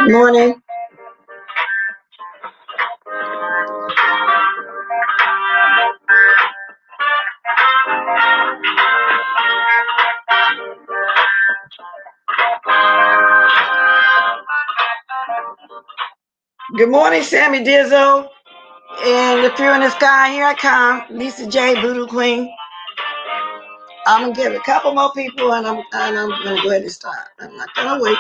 Morning. Good morning, Sammy Dizzo. And if you're in the sky, here I come, Lisa J, Voodoo Queen. I'm gonna give a couple more people, and I'm gonna go ahead and start. I'm not gonna wait.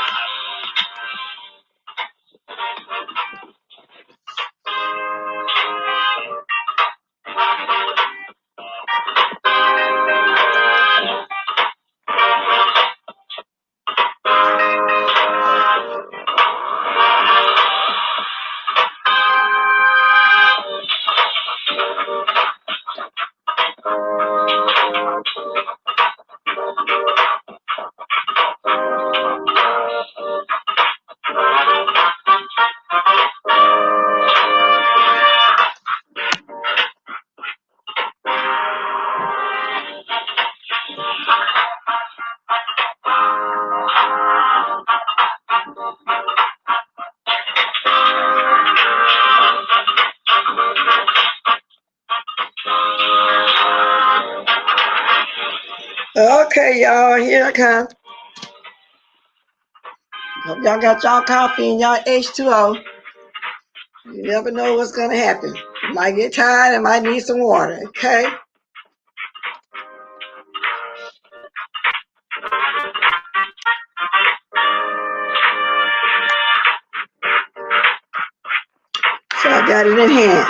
Okay, y'all, here I come. Hope y'all got y'all coffee and y'all H2O. You never know what's gonna happen. You might get tired and might need some water, okay? So I got it in hand.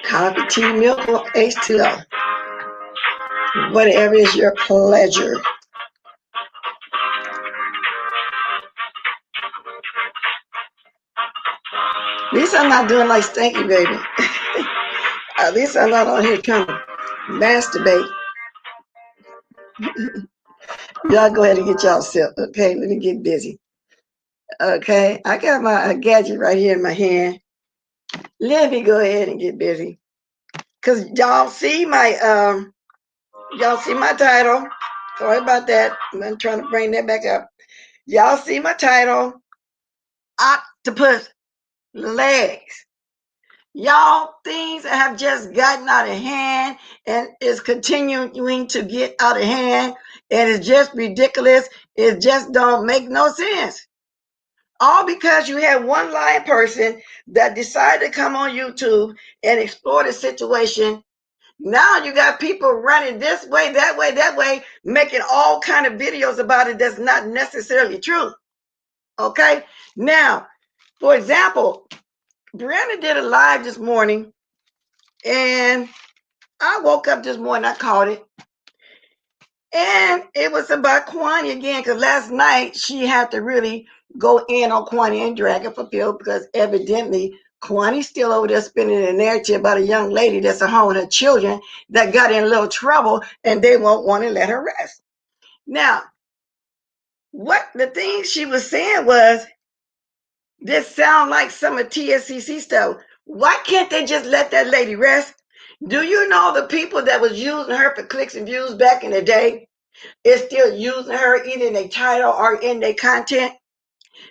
Coffee, tea, milk, or H2O. Whatever is your pleasure. At least I'm not doing like Stanky Baby. At least I'm not on here trying to masturbate. Y'all go ahead and get y'all set. Okay, let me get busy. Okay, I got my gadget right here in my hand. Let me go ahead and get busy. Cause y'all see my title. Sorry about that. I'm trying to bring that back up. Y'all see my title. Octopus legs. Y'all, things have just gotten out of hand and is continuing to get out of hand, and it's just ridiculous. It just don't make no sense. All because you had one lying person that decided to come on YouTube and explore the situation. Now you got people running this way, that way, making all kind of videos about it that's not necessarily true. Okay? Now, for example, Brianna did a live this morning, and I woke up this morning, I caught it, and it was about Kwani again, because last night she had to really go in on Kwani and drag her for Phil, because evidently Kwani's still over there spinning a narrative about a young lady that's at home with her children that got in a little trouble, and they won't want to let her rest. Now, what the thing she was saying was, this sound like some of TSCC stuff. Why can't they just let that lady rest? Do you know the people that was using her for clicks and views back in the day is still using her either in their title or in their content?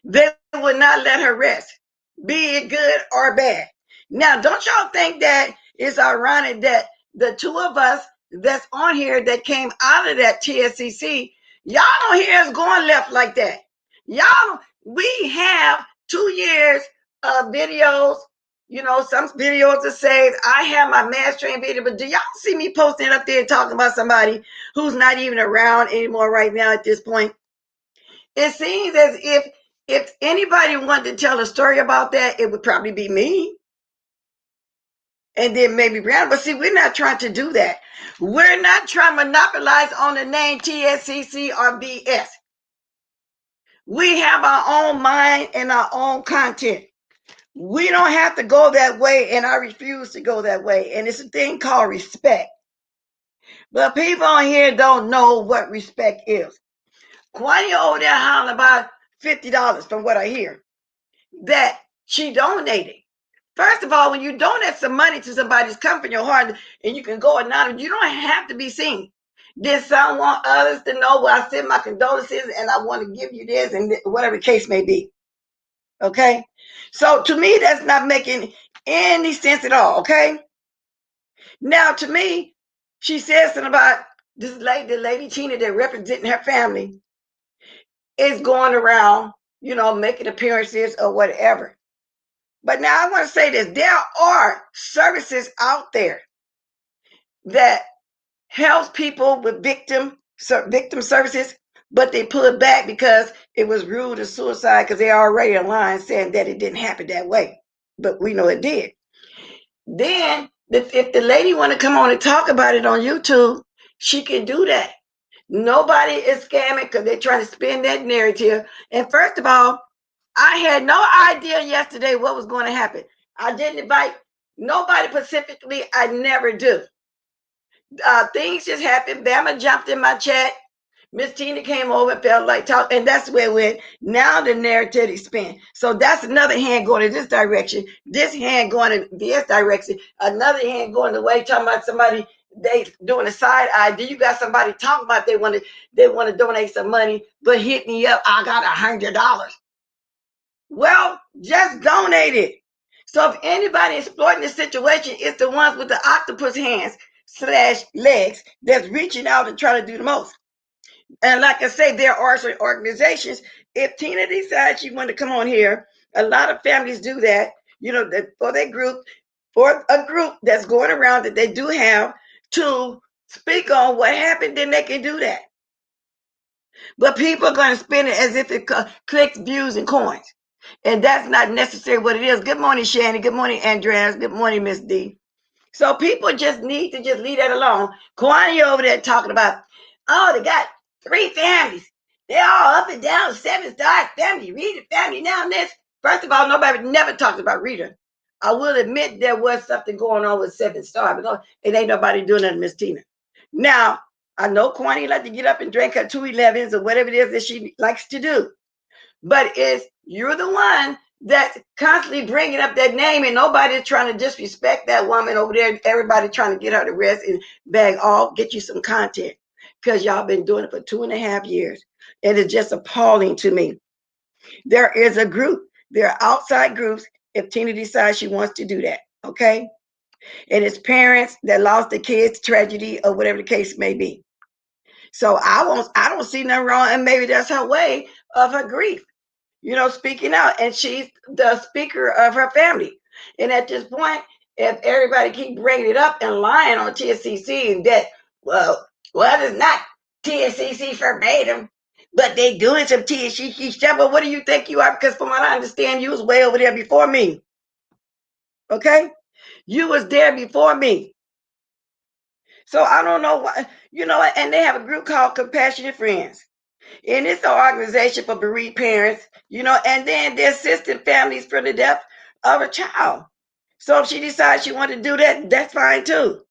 They would not let her rest, be it good or bad. Now, don't y'all think that it's ironic that the two of us that's on here that came out of that TSCC, y'all don't hear us going left like that. Y'all, we have 2 years of videos. You know, some videos that say I have my mass train video, but do y'all see me posting up there talking about somebody who's not even around anymore right now at this point? It seems as if anybody wanted to tell a story about that, it would probably be me. And then maybe Brianna. But see, we're not trying to do that. We're not trying to monopolize on the name TSCC or BS. We have our own mind and our own content. We don't have to go that way, and I refuse to go that way. And it's a thing called respect. But people on here don't know what respect is. Kwani over there hollering about $50 from what I hear that she donated. First of all, when you donate some money to somebody that's come from your heart and you can go anonymous, you don't have to be seen. Did some want others to know? Well, I send my condolences and I want to give you this and whatever the case may be. Okay? So to me, that's not making any sense at all. Okay? Now, to me, she says something about this lady, the lady Tina that representing her family is going around, you know, making appearances or whatever. But now I want to say this. There are services out there that helps people with victim services, but they pull it back because it was ruled as suicide because they already aligned saying that it didn't happen that way. But we know it did. Then if the lady want to come on and talk about it on YouTube, she can do that. Nobody is scamming because they're trying to spin that narrative. And first of all, I had no idea yesterday what was going to happen. I didn't invite nobody specifically. I never do. Things just happened. Bama jumped in my chat. Miss Tina came over and felt like talk, and that's where it went. Now the narrative is spin. So that's another hand going in this direction. This hand going in this direction. Another hand going the way talking about somebody they doing a side eye. Do you got somebody talking about they want to donate some money, but hit me up? I got $100. Well, just donate it. So if anybody exploiting the situation, it's the ones with the octopus hands / legs that's reaching out and trying to do the most. And like I say, there are certain organizations. If Tina decides she wanted to come on here, a lot of families do that, you know, that for their group, for a group that's going around that they do have to speak on what happened, then they can do that. But people are going to spend it as if it clicks, views, and coins. And that's not necessarily what it is. Good morning, Shannon. Good morning, Andreas. Good morning, Miss D. So people just need to just leave that alone. Kwani over there talking about, oh, they got 3 families. They're all up and down, 7-star family, Rita family. Now this. First of all, nobody never talks about Rita. I will admit there was something going on with 7-star, but no, it ain't nobody doing that to Miss Tina. Now, I know Kwani like to get up and drink her 211s or whatever it is that she likes to do. But it's you're the one that's constantly bringing up that name, and nobody's trying to disrespect that woman over there. Everybody trying to get her to rest and bag off, get you some content because y'all been doing it for 2.5 years. And it's just appalling to me. There is a group, there are outside groups if Tina decides she wants to do that, okay? And it's parents that lost their kids, tragedy, or whatever the case may be. So I don't see nothing wrong, and maybe that's her way of her grief, you know, speaking out. And she's the speaker of her family. And at this point, if everybody keep bringing it up and lying on TSCC and that, well, it's not TSCC verbatim, but they doing some TSCC stuff. But what do you think you are? Because from what I understand, you was way over there before me. Okay? You was there before me. So I don't know why, you know, and they have a group called Compassionate Friends. And it's an organization for bereaved parents, you know, and then they're assisting families for the death of a child. So if she decides she wants to do that, that's fine too.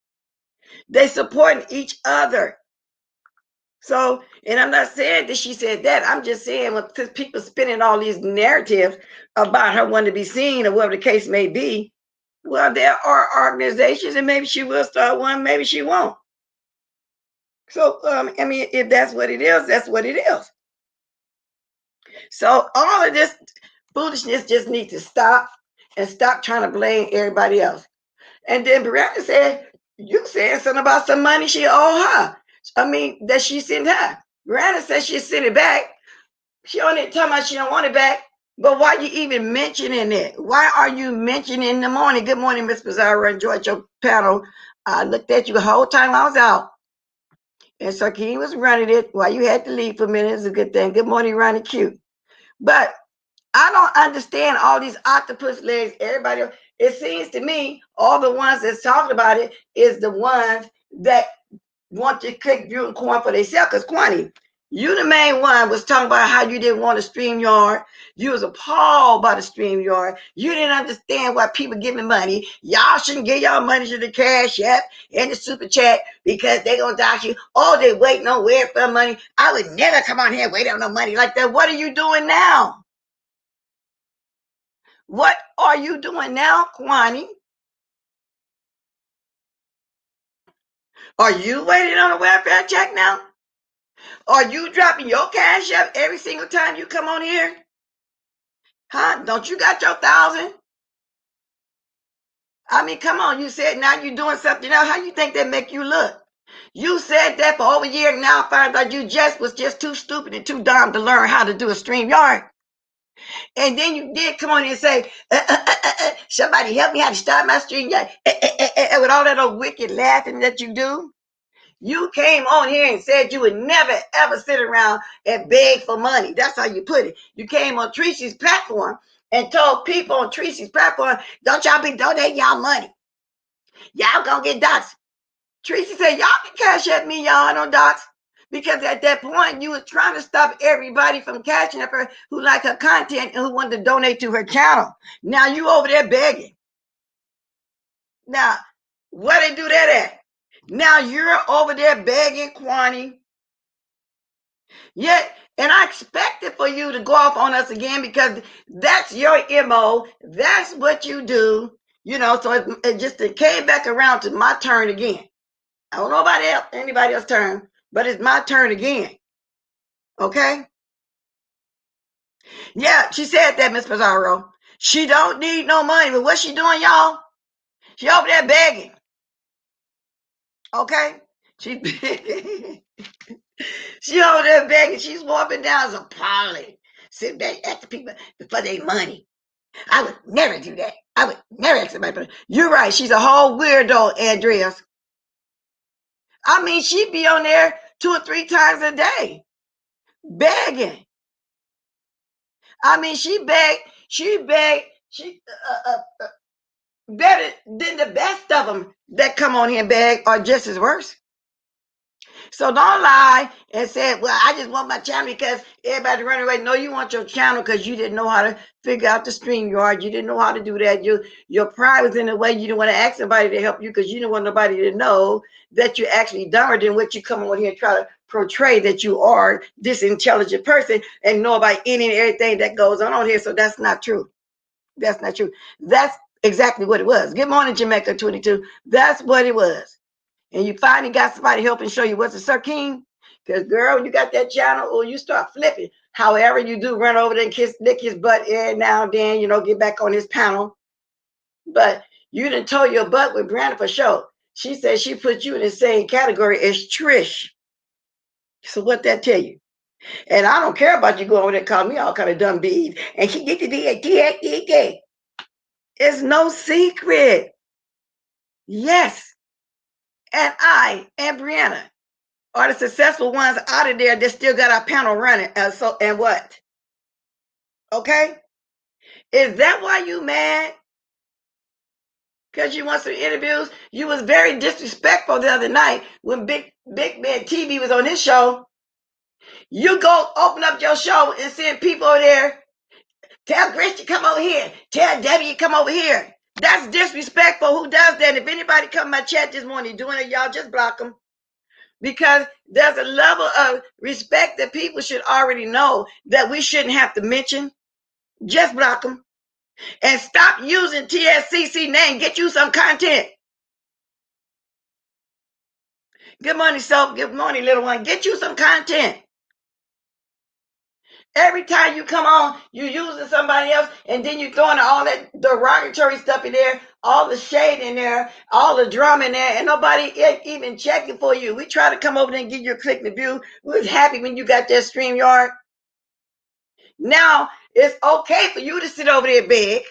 They support each other. So, and I'm not saying that she said that. I'm just saying when people spinning all these narratives about her wanting to be seen or whatever the case may be, well, there are organizations, and maybe she will start one, maybe she won't. So, I mean, if that's what it is, that's what it is. So all of this foolishness just needs to stop and stop trying to blame everybody else. And then Brianna said, you said something about some money she owed her. I mean, that she sent her. Brianna said she sent it back. She only talking about she don't want it back. But why you even mentioning it? Why are you mentioning in the morning? Good morning, Miss Pizarro. Enjoyed your panel. I looked at you the whole time I was out. And so he was running it while you had to leave for a minute. It's a good thing. Good morning, Ronnie Q. But I don't understand all these octopus legs. Everybody, it seems to me, all the ones that's talking about it is the ones that want to click view and coin for themselves. Because Quanny, you the main one was talking about how you didn't want a StreamYard. You was appalled by the StreamYard. You didn't understand why people giving money. Y'all shouldn't give y'all money to the Cashapp and the Super Chat because they gonna dox you. Oh, they waiting on welfare money. I would never come on here and wait on no money like that. What are you doing now? What are you doing now, Kwani? Are you waiting on a welfare check now? Are you dropping your cash up every single time you come on here? Huh? Don't you got your 1,000? I mean, come on. You said now you're doing something else. How you think that make you look? You said that for over a year. Now I find out you just was just too stupid and too dumb to learn how to do a StreamYard. And then you did come on here and say, somebody help me how to start my StreamYard. With all that old wicked laughing that you do. You came on here and said you would never ever sit around and beg for money. That's how you put it. You came on Tracy's platform and told people on Tracy's platform, don't y'all be donating y'all money. Y'all gonna get doxxed. Tracy said, y'all can cash at me, y'all no docs. Because at that point, you was trying to stop everybody from cashing up her who like her content and who wanted to donate to her channel. Now you over there begging. Now, where they do that at? Now you're over there begging, Kwani. Yet, and I expected for you to go off on us again because that's your MO. That's what you do. So it just it came back around to my turn again. I don't know about anybody else's turn, but it's my turn again. Okay? Yeah, she said that, Miss Pizarro. She don't need no money, but what's she doing, y'all? She over there begging. Okay? She she over there begging. She's walking down as a Polly. Sitting back at the people for their money. I would never do that. I would never ask somebody. You're right. She's a whole weirdo, Andreas. I mean, she'd be on there 2 or 3 times a day begging. I mean, she begged, she better than the best of them that come on here and beg are just as worse. So don't lie and say, well, I just want my channel because everybody running away. No, you want your channel because you didn't know how to figure out the StreamYard. You didn't know how to do that. Your pride was in the way. You didn't want to ask somebody to help you because you didn't want nobody to know that you're actually dumber than what you come on here and try to portray that you are this intelligent person and know about any and everything that goes on here. So that's not true. That's not true. That's exactly what it was. Good morning, Jamaica 22. That's what it was. And you finally got somebody helping show you what's a Sir King. Because, girl, you got that channel or you start flipping. However you do, run over there and lick his butt every now and then, get back on his panel. But you done told your butt with Brandon for sure. She said she put you in the same category as Trish. So what that tell you? And I don't care about you going over there and calling me all kind of dumb bees. And she get to be a D. It's no secret. Yes. And I and Brianna are the successful ones out of there that still got our panel running. And what? Okay? Is that why you mad? Because you want some interviews? You was very disrespectful the other night when Big Man TV was on his show. You go open up your show and send people over there. Tell Christian come over here. Tell Debbie come over here. That's disrespectful. Who does that? If anybody come in my chat this morning doing it, y'all just block them. Because there's a level of respect that people should already know that we shouldn't have to mention. Just block them. And stop using TSCC name. Get you some content. Good morning, Soap. Good morning, little one. Get you some content. Every time you come on, you using somebody else, and then you throwing all that derogatory stuff in there, all the shade in there, all the drama in there, and nobody even checking for you. We try to come over there and give you a click and view. We was happy when you got that StreamYard. Now it's okay for you to sit over there big,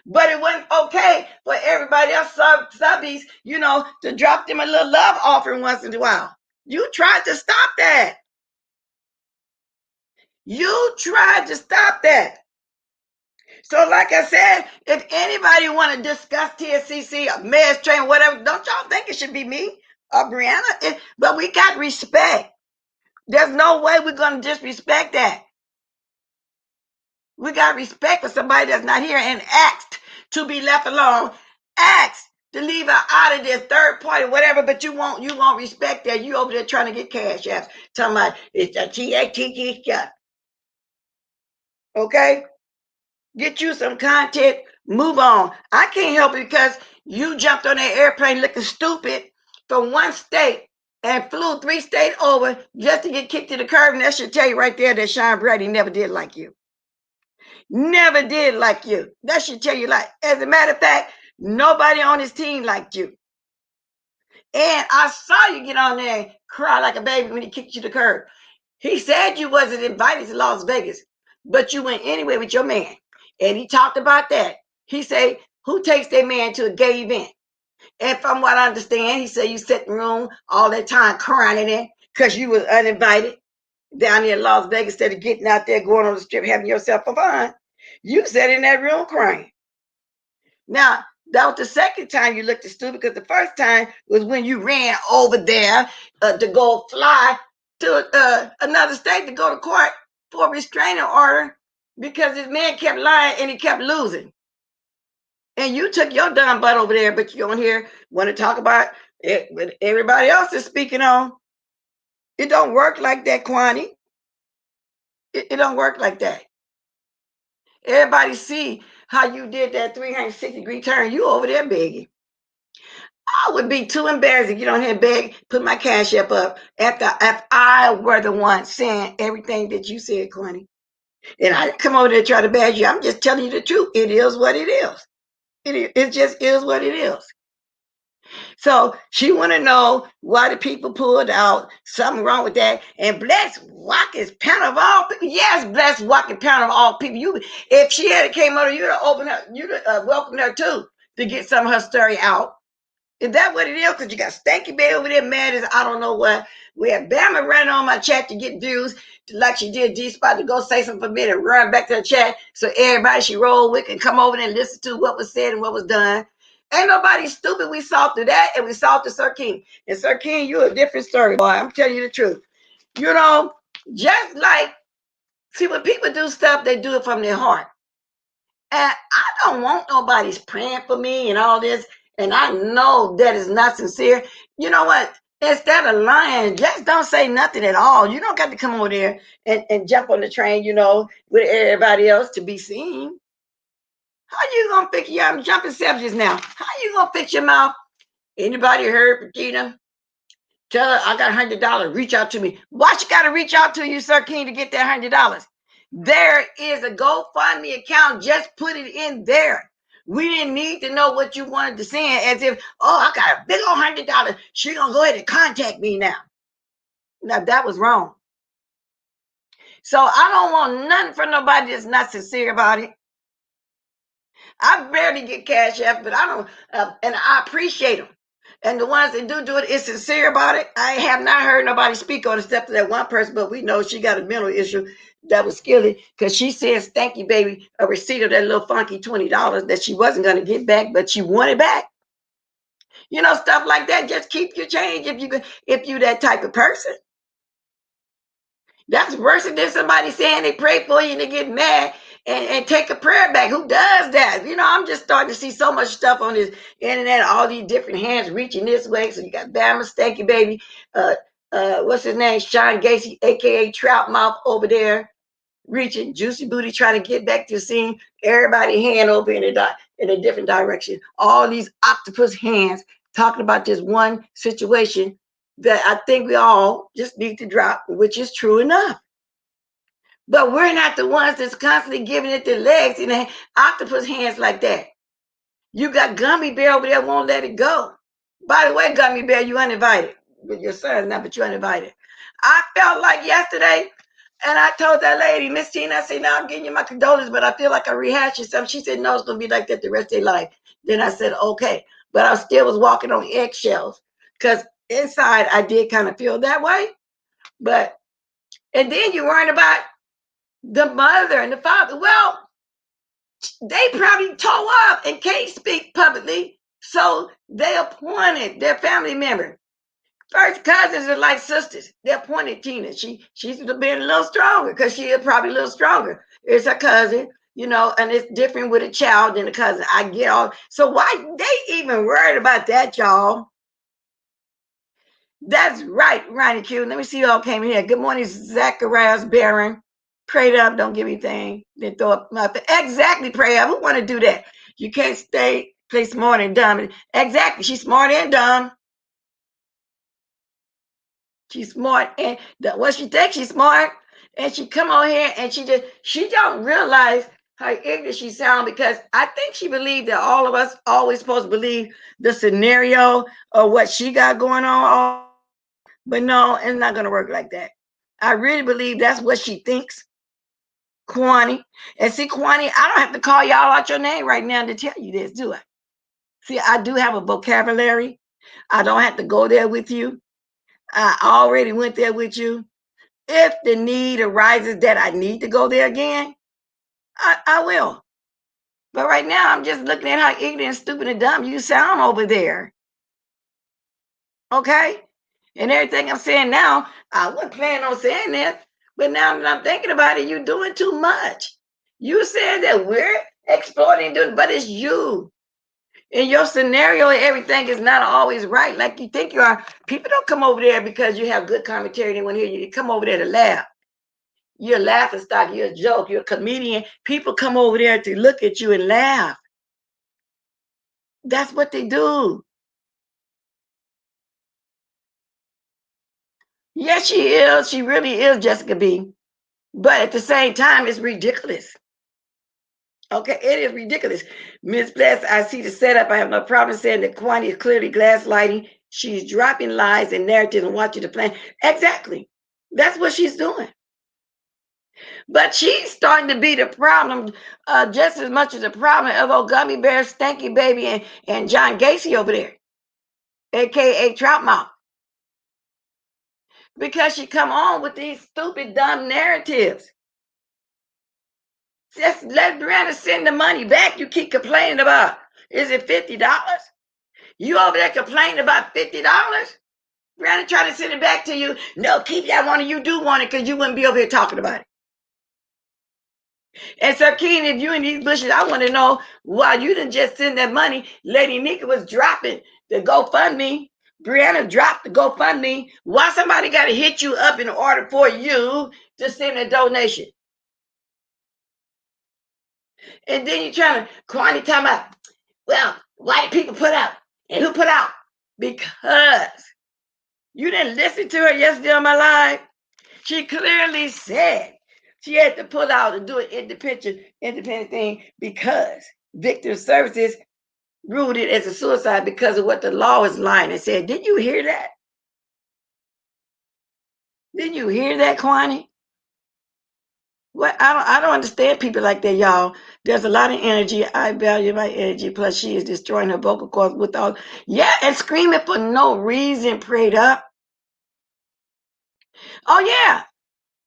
but it wasn't okay for everybody else subbies, to drop them a little love offering once in a while. You tried to stop that. You tried to stop that. So, like I said, if anybody want to discuss TSCC or Mayor's Train, whatever, don't y'all think it should be me or Brianna? But we got respect. There's no way we're going to disrespect that. We got respect for somebody that's not here and asked to be left alone. Asked to leave her out of this third party, whatever, but you won't respect that. You over there trying to get cash apps. Talking about it's a TATT stuff. Okay? Get you some content, move on. I can't help it because you jumped on that airplane looking stupid from one state and flew 3 states over just to get kicked to the curb. And that should tell you right there that Sean Brady never did like you. Never did like you. That should tell you, like, as a matter of fact, nobody on his team liked you. And I saw you get on there and cry like a baby when he kicked you to the curb. He said you wasn't invited to Las Vegas, but you went anyway with your man. And he talked about that. He said, who takes their man to a gay event? And from what I understand, he said you sat in the room all that time crying in there because you was uninvited down there in Las Vegas instead of getting out there, going on the strip, having yourself a fun. You sat in that room crying. Now, that was the second time you looked stupid, because the first time was when you ran over there to go fly to another state to go to court for a restraining order because this man kept lying and he kept losing. And you took your dumb butt over there, but you on here want to talk about it, but everybody else is speaking on. It don't work like that, Kwani. It don't work like that. Everybody see how you did that 360-degree turn. You over there begging. I would be too embarrassed if you don't have beg, put my cash up if I were the one saying everything that you said, Kwani. And I come over there and try to bag you. I'm just telling you the truth. It is what it is. It just is what it is. So she want to know why the people pulled out. Something wrong with that. And blessed walk is parent of all people. Yes, blessed walk is parent of all people. If she had came over, you'd have opened her, you'd have welcomed her too to get some of her story out. Is that what it is? Because you got Stanky Bay over there mad as I don't know what. We have Bama running on my chat to get views, like she did G-Spot, to go say something for me and run back to the chat so everybody she rolled with can come over there and listen to what was said and what was done. Ain't nobody stupid. We saw through that, and we saw through Sir King. And Sir King, you're a different story, boy. I'm telling you the truth. Just like, see, when people do stuff, they do it from their heart. And I don't want nobody's praying for me and all this. And I know that is not sincere. You know what? Instead of lying, just don't say nothing at all. You don't got to come over there and jump on the train, with everybody else to be seen. How you gonna fix your? I'm jumping subjects now. How you gonna fix your mouth? Anybody heard Patina? Tell her I got $100. Reach out to me. Why she gotta reach out to you, Sir King, to get that $100? There is a GoFundMe account. Just put it in there. We didn't need to know what you wanted to send, as if, I got a big old $100. She gonna go ahead and contact me now. Now that was wrong. So I don't want nothing from nobody that's not sincere about it. I barely get cash app, but I don't, and I appreciate them. And the ones that do it is sincere about it. I have not heard nobody speak on it except for that one person, but we know she got a mental issue that was skilly, because she says, thank you, baby, a receipt of that little funky $20 that she wasn't going to get back, but she wanted back. Stuff like that. Just keep your change if you that type of person. That's worse than somebody saying they pray for you and they get mad and take a prayer back. Who does that? I'm just starting to see so much stuff on this internet, all these different hands reaching this way. So you got Bama Stanky Baby, what's his name? Sean Gacy, aka Trout Mouth over there, reaching Juicy Booty, trying to get back to the scene. Everybody hand over in a different direction. All these octopus hands talking about this one situation that I think we all just need to drop, which is true enough. But we're not the ones that's constantly giving it the legs and the octopus hands like that. You got Gummy Bear over there won't let it go. By the way, Gummy Bear, you uninvited. With your son now, but you uninvited. I felt like yesterday, and I told that lady, Miss Tina, I said, now I'm giving you my condolences, but I feel like I'm rehashing something. She said, no, it's going to be like that the rest of their life. Then I said, okay. But I still was walking on eggshells because inside I did kind of feel that way. But, and then you worrying about the mother and the father. Well, they probably tore up and can't speak publicly. So they appointed their family member. First cousins are like sisters. They appointed Tina. She's been a little stronger because she is probably a little stronger. It's her cousin, and it's different with a child than a cousin. I get all. So why they even worried about that, y'all? That's right, Ronnie Q. Let me see who all came in here. Good morning, Zacharias Barron. Prayed up, don't give anything. Then throw up nothing. Exactly, pray up. Who want to do that? You can't play smart and dumb. Exactly, she's smart and dumb. She's smart, and what she thinks she's smart, and she come on here and she don't realize how ignorant she sound because I think she believed that all of us always supposed to believe the scenario of what she got going on. But no, it's not gonna work like that. I really believe that's what she thinks, Kwani. And see, Kwani, I don't have to call y'all out your name right now to tell you this, do I? See, I do have a vocabulary. I don't have to go there with you. I already went there with you. If the need arises that I need to go there again, I will. But right now, I'm just looking at how ignorant and stupid and dumb you sound over there. Okay? And everything I'm saying now, I wasn't planning on saying that. But now that I'm thinking about it, you're doing too much. You said that we're exploiting, but it's you. In your scenario, everything is not always right like you think you are. People don't come over there because you have good commentary. They want to hear you. They come over there to laugh. You're a laughing stock. You're a joke. You're a comedian. People come over there to look at you and laugh. That's what they do. Yes, she is. She really is Jessica B. But at the same time, it's ridiculous. Okay, it is ridiculous. Miss Bless, I see the setup. I have no problem saying that Kwani is clearly gaslighting. She's dropping lies and narratives and watching the plan. Exactly. That's what she's doing. But she's starting to be the problem just as much as the problem of old Gummy Bear, Stanky Baby, and John Gacy over there, a.k.a. Trout Mouth. Because she come on with these stupid, dumb narratives. Just let Brianna send the money back you keep complaining about. Is it $50? You over there complaining about $50? Brianna trying to send it back to you. No, keep that one. You do want it because you wouldn't be over here talking about it. And so, Keen, if you in these bushes, I want to know why you didn't just send that money. Lady Nika was dropping the GoFundMe. Brianna dropped the GoFundMe. Why somebody got to hit you up in order for you to send a donation? And then you're trying to, Kwani talking about, well, why did people put out? And who put out? Because you didn't listen to her yesterday on my live. She clearly said she had to pull out and do an independent thing because Victim Services ruled it as a suicide because of what the law is lying and said. Did you hear that? Did you hear that, Kwani? What I don't understand people like that, y'all. There's a lot of energy. I value my energy. Plus, she is destroying her vocal cords with all and screaming for no reason. Prayed up. Oh yeah,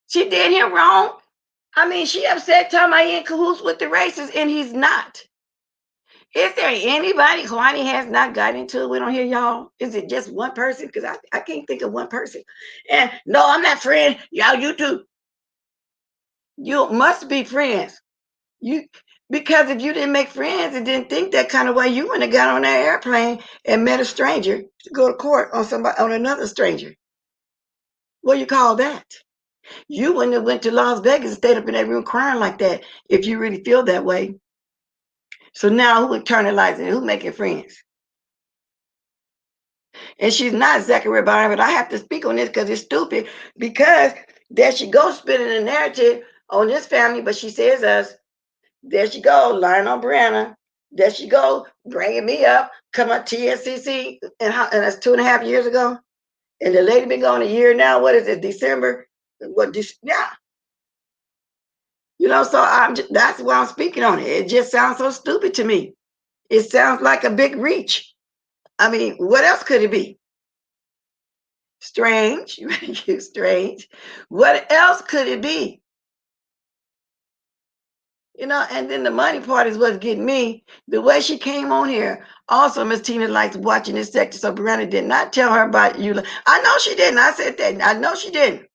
she did him wrong. I mean, she upset talking about he in cahoots with the racists, and he's not. Is there anybody Kwani has not gotten into it with on here, y'all? Is it just one person? Because I can't think of one person. And no, I'm not friend. Y'all, you too. You must be friends. Because if you didn't make friends and didn't think that kind of way, you wouldn't have got on that airplane and met a stranger to go to court on another stranger. What do you call that? You wouldn't have went to Las Vegas and stayed up in that room crying like that if you really feel that way. So now who internalizing it? Who making friends? And she's not Zachary Byron, but I have to speak on this because it's stupid. Because there she goes spinning the narrative. on this family, but she says us. There she go, lying on Brianna. There she go, bringing me up, come up TSCC, and that's 2.5 years ago. And the lady been gone a year now. What is it, December? What, yeah. You know, so that's why I'm speaking on it. It just sounds so stupid to me. It sounds like a big reach. I mean, what else could it be? Strange. You strange. What else could it be? You know, and then the money part is what's getting me. The way she came on here. Also, Miss Tina likes watching this sector, so Brianna did not tell her about you. I know she didn't. I said that. I know she didn't.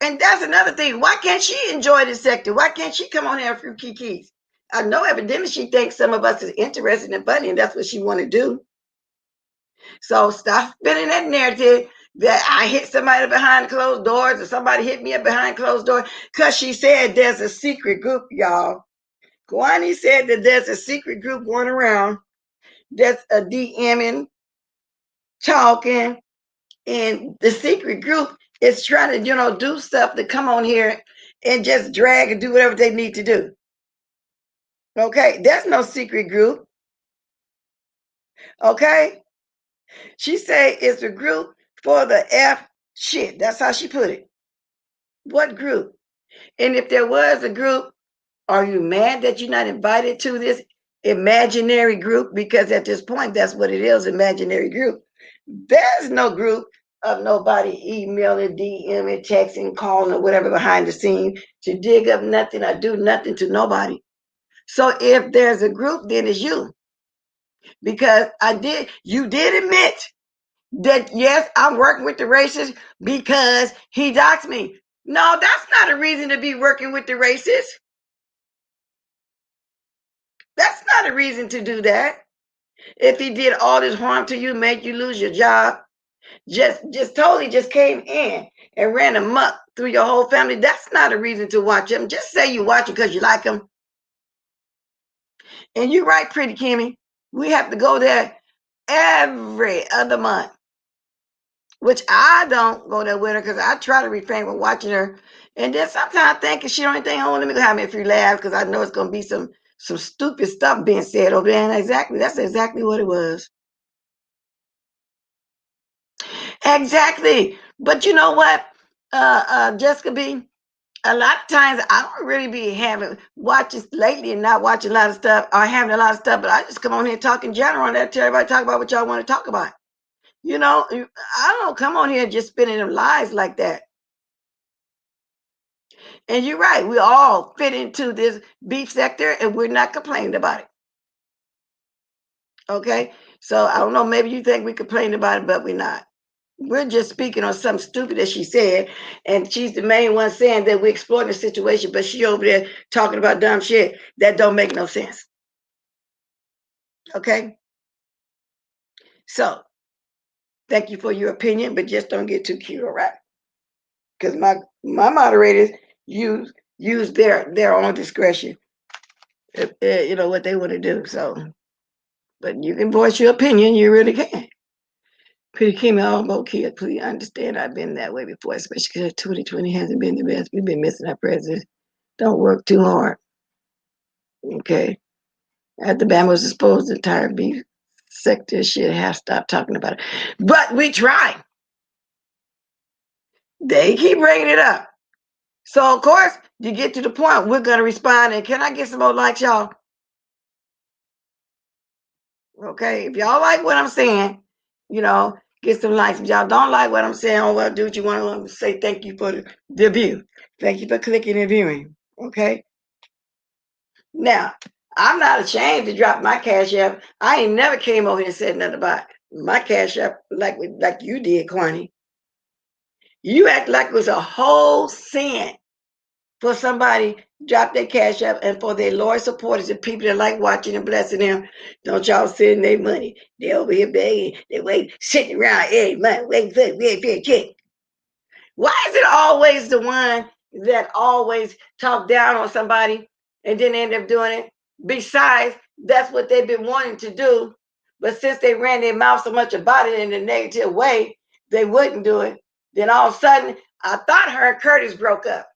And that's another thing. Why can't she enjoy this sector? Why can't she come on here a few kikis? I know evidently she thinks some of us is interested and funny, and that's what she want to do. So stop spinning that narrative that I hit somebody behind closed doors or somebody hit me up behind closed doors, because she said there's a secret group, y'all. Kwani said that there's a secret group going around that's a DMing, talking, and the secret group is trying to, do stuff to come on here and just drag and do whatever they need to do. Okay, there's no secret group. Okay, she say it's a group for the F shit. That's how she put it. What group? And if there was a group, are you mad that you're not invited to this imaginary group? Because at this point, that's what it is, imaginary group. There's no group of nobody emailing, DMing, texting, calling, or whatever behind the scene to dig up nothing or do nothing to nobody. So if there's a group, then it's you. Because you did admit that, yes, I'm working with the racist because he doxed me. No, that's not a reason to be working with the racist. That's not a reason to do that. If he did all this harm to you, make you lose your job, just totally just came in and ran amok through your whole family, that's not a reason to watch him. Just say you watch him because you like him. And you're right, Pretty Kimmy. We have to go there every other month, which I don't go there with her because I try to refrain from watching her. And then sometimes I think if she don't think, oh, let me go have me a few laughs because I know it's going to be some stupid stuff being said over there. And that's exactly what it was. Exactly. But you know what, Jessica B, a lot of times I don't really be having watches lately and not watching a lot of stuff or having a lot of stuff, but I just come on here talking general and let everybody talk about what y'all want to talk about. I don't come on here just spinning them lies like that. And you're right, we all fit into this beef sector and we're not complaining about it. Okay? So I don't know, maybe you think we complain about it, but we're not. We're just speaking on something stupid that she said, and she's the main one saying that we're exploiting the situation, but she over there talking about dumb shit that don't make no sense. Okay? So thank you for your opinion, but just don't get too cute, all right? Because my moderators use their own discretion, what they want to do. So, but you can voice your opinion, you really can. Pretty Kimmy, all kids, please understand I've been that way before, especially because 2020 hasn't been the best. We've been missing our president. Don't work too hard. Okay. Alabama was exposed to the entire beef sector shit. Have stopped talking about it. But we try. They keep bringing it up. So, of course, you get to the point, we're going to respond. And can I get some more likes, y'all? Okay. If y'all like what I'm saying, get some likes. If y'all don't like what I'm saying, oh, well, do what you want to say. Thank you for the view. Thank you for clicking and viewing. Okay. Now, I'm not ashamed to drop my Cash App. I ain't never came over here and said nothing about my Cash App like you did, Kwani. You act like it was a whole sin for somebody drop their Cash App and for their loyal supporters and people that like watching and blessing them. Don't y'all send their money. They over here begging. They wait, sitting around every month, waiting for a check. Why is it always the one that always talk down on somebody and then end up doing it? Besides, that's what they've been wanting to do. But since they ran their mouth so much about it in a negative way, they wouldn't do it. Then all of a sudden, I thought her and Curtis broke up.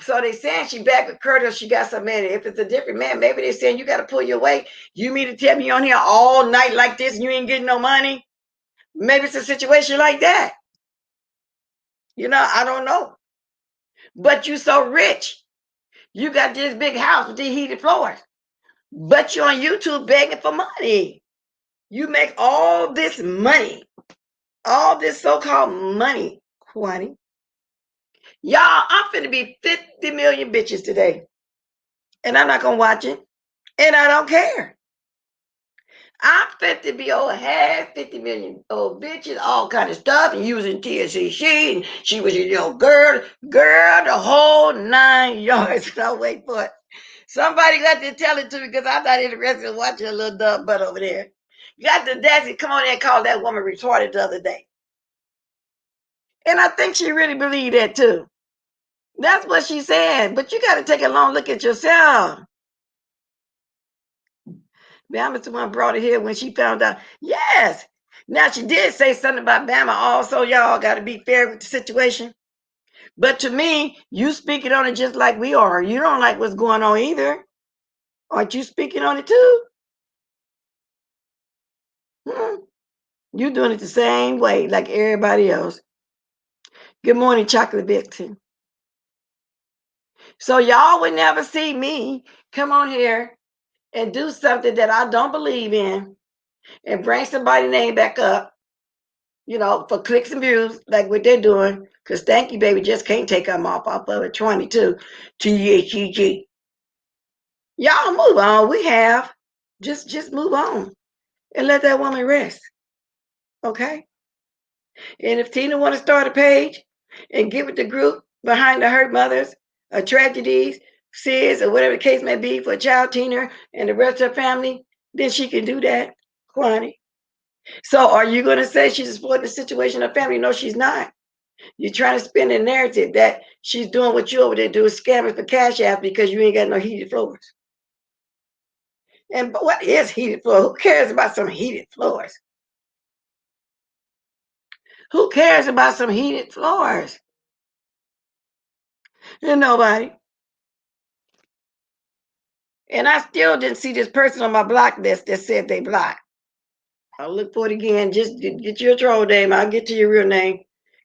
So they saying she back with Curtis, she got some man. If it's a different man, maybe they saying you got to pull your weight. You mean to tell me you on here all night like this and you ain't getting no money? Maybe it's a situation like that. I don't know. But you so rich. You got this big house with these heated floors. But you're on YouTube begging for money. You make all this money. All this so-called money, Kwani. Y'all, I'm finna be 50 million bitches today. And I'm not gonna watch it. And I don't care. I'm 50 be old, had 50 million old bitches, all kind of stuff, and using TSCC, and she was girl, the whole 9 yards. And I'll wait for it. Somebody got to tell it to me because I'm not interested in watching a little dumb butt over there. You got the audacity come on there and call that woman retarded the other day. And I think she really believed that too. That's what she said. But you got to take a long look at yourself. Bama's the one brought it here when she found out. Yes. Now she did say something about Bama also. Y'all got to be fair with the situation. But to me, you speaking on it just like we are. You don't like what's going on either. Aren't you speaking on it too? You doing it the same way like everybody else. Good morning, Chocolate Vixen. So y'all would never see me come on here and do something that I don't believe in and bring somebody's name back up, for clicks and views, like what they're doing. Because Thank You Baby just can't take them off of it. 22 THGG. Y'all move on. We have. Just move on and let that woman rest. Okay? And if Tina want to start a page and give it the group behind the hurt mothers or tragedies, SIDS, or whatever the case may be for a child, Tina, and the rest of her family, then she can do that, Kwani. So are you going to say she's exploiting the situation of family? No, she's not. You're trying to spin a narrative that she's doing what you over there do is scamming for Cashapp because you ain't got no heated floors. And what is heated floor? Who cares about some heated floors? Who cares about some heated floors? And nobody. And I still didn't see this person on my block list that said they blocked. I'll look for it again. Just get your troll name. I'll get to your real name.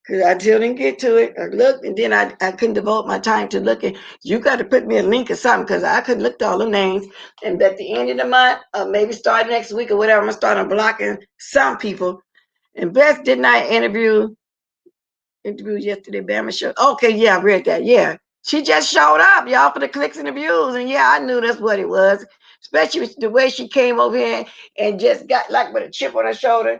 Because I still didn't get to it. I looked, and then I couldn't devote my time to looking. You got to put me a link or something because I couldn't look at all the names. And at the end of the month, or maybe start next week or whatever, I'm going to start blocking some people. And Beth didn't I interview yesterday, Bama show. Okay, yeah, I read that. Yeah. She just showed up, y'all, for the clicks and the views. And yeah, I knew that's what it was. Especially the way she came over here and just got like with a chip on her shoulder.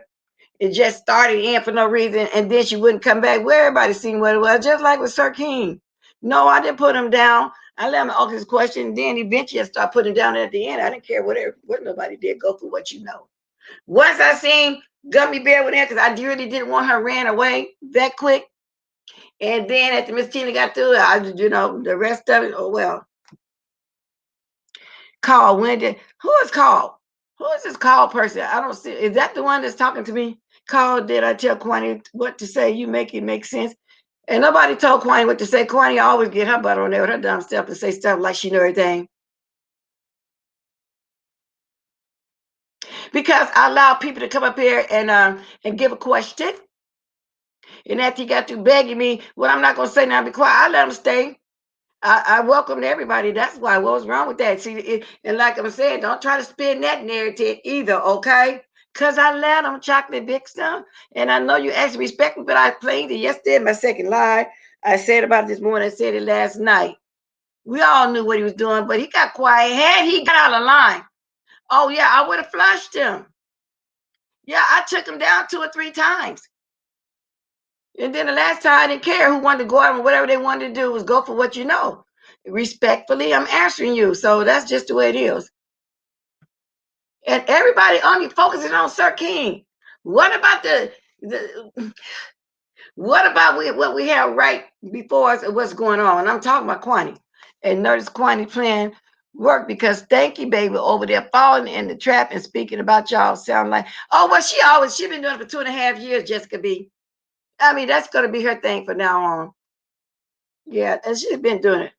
It just started in for no reason. And then she wouldn't come back. Where everybody seen what it was, just like with Sir King. No, I didn't put him down. I let him ask his question. Then eventually I started putting him down at the end. I didn't care what nobody did. Go for what you know. Once I seen Gummy Bear with her, because I really didn't want her ran away that quick. And then after Miss Tina got through it, the rest of it, oh well. Call Wendy. Who is called? Who is this call person? I don't see. Is that the one that's talking to me? Call, did I tell Kwani what to say? You make it make sense. And nobody told Kwani what to say. Kwani always get her butt on there with her dumb stuff and say stuff like she know everything. Because I allow people to come up here and give a question. And after he got through begging me, well, I'm not gonna say now, be quiet. I let him stay. I welcome everybody. That's why. What was wrong with that? See, and like I'm saying, don't try to spin that narrative either, okay? Because I let them chocolate big stuff. And I know you asked respect me, but I played it yesterday in my second live. I said about it this morning. I said it last night. We all knew what he was doing, but he got quiet. Had he got out of line, oh, yeah, I would have flushed him. Yeah, I took him down 2 or 3 times. And then the last time I didn't care who wanted to go out and whatever they wanted to do was go for what you know. Respectfully, I'm answering you. So that's just the way it is. And everybody only focusing on Sir King. What about what about what we have right before us and what's going on? And I'm talking about Kwani. And notice Kwani plan work because Thank You Baby over there falling in the trap and speaking about y'all sound like, oh, well, she been doing it for 2.5 years, Jessica B. I mean, that's going to be her thing from now on. Yeah, and she's been doing it.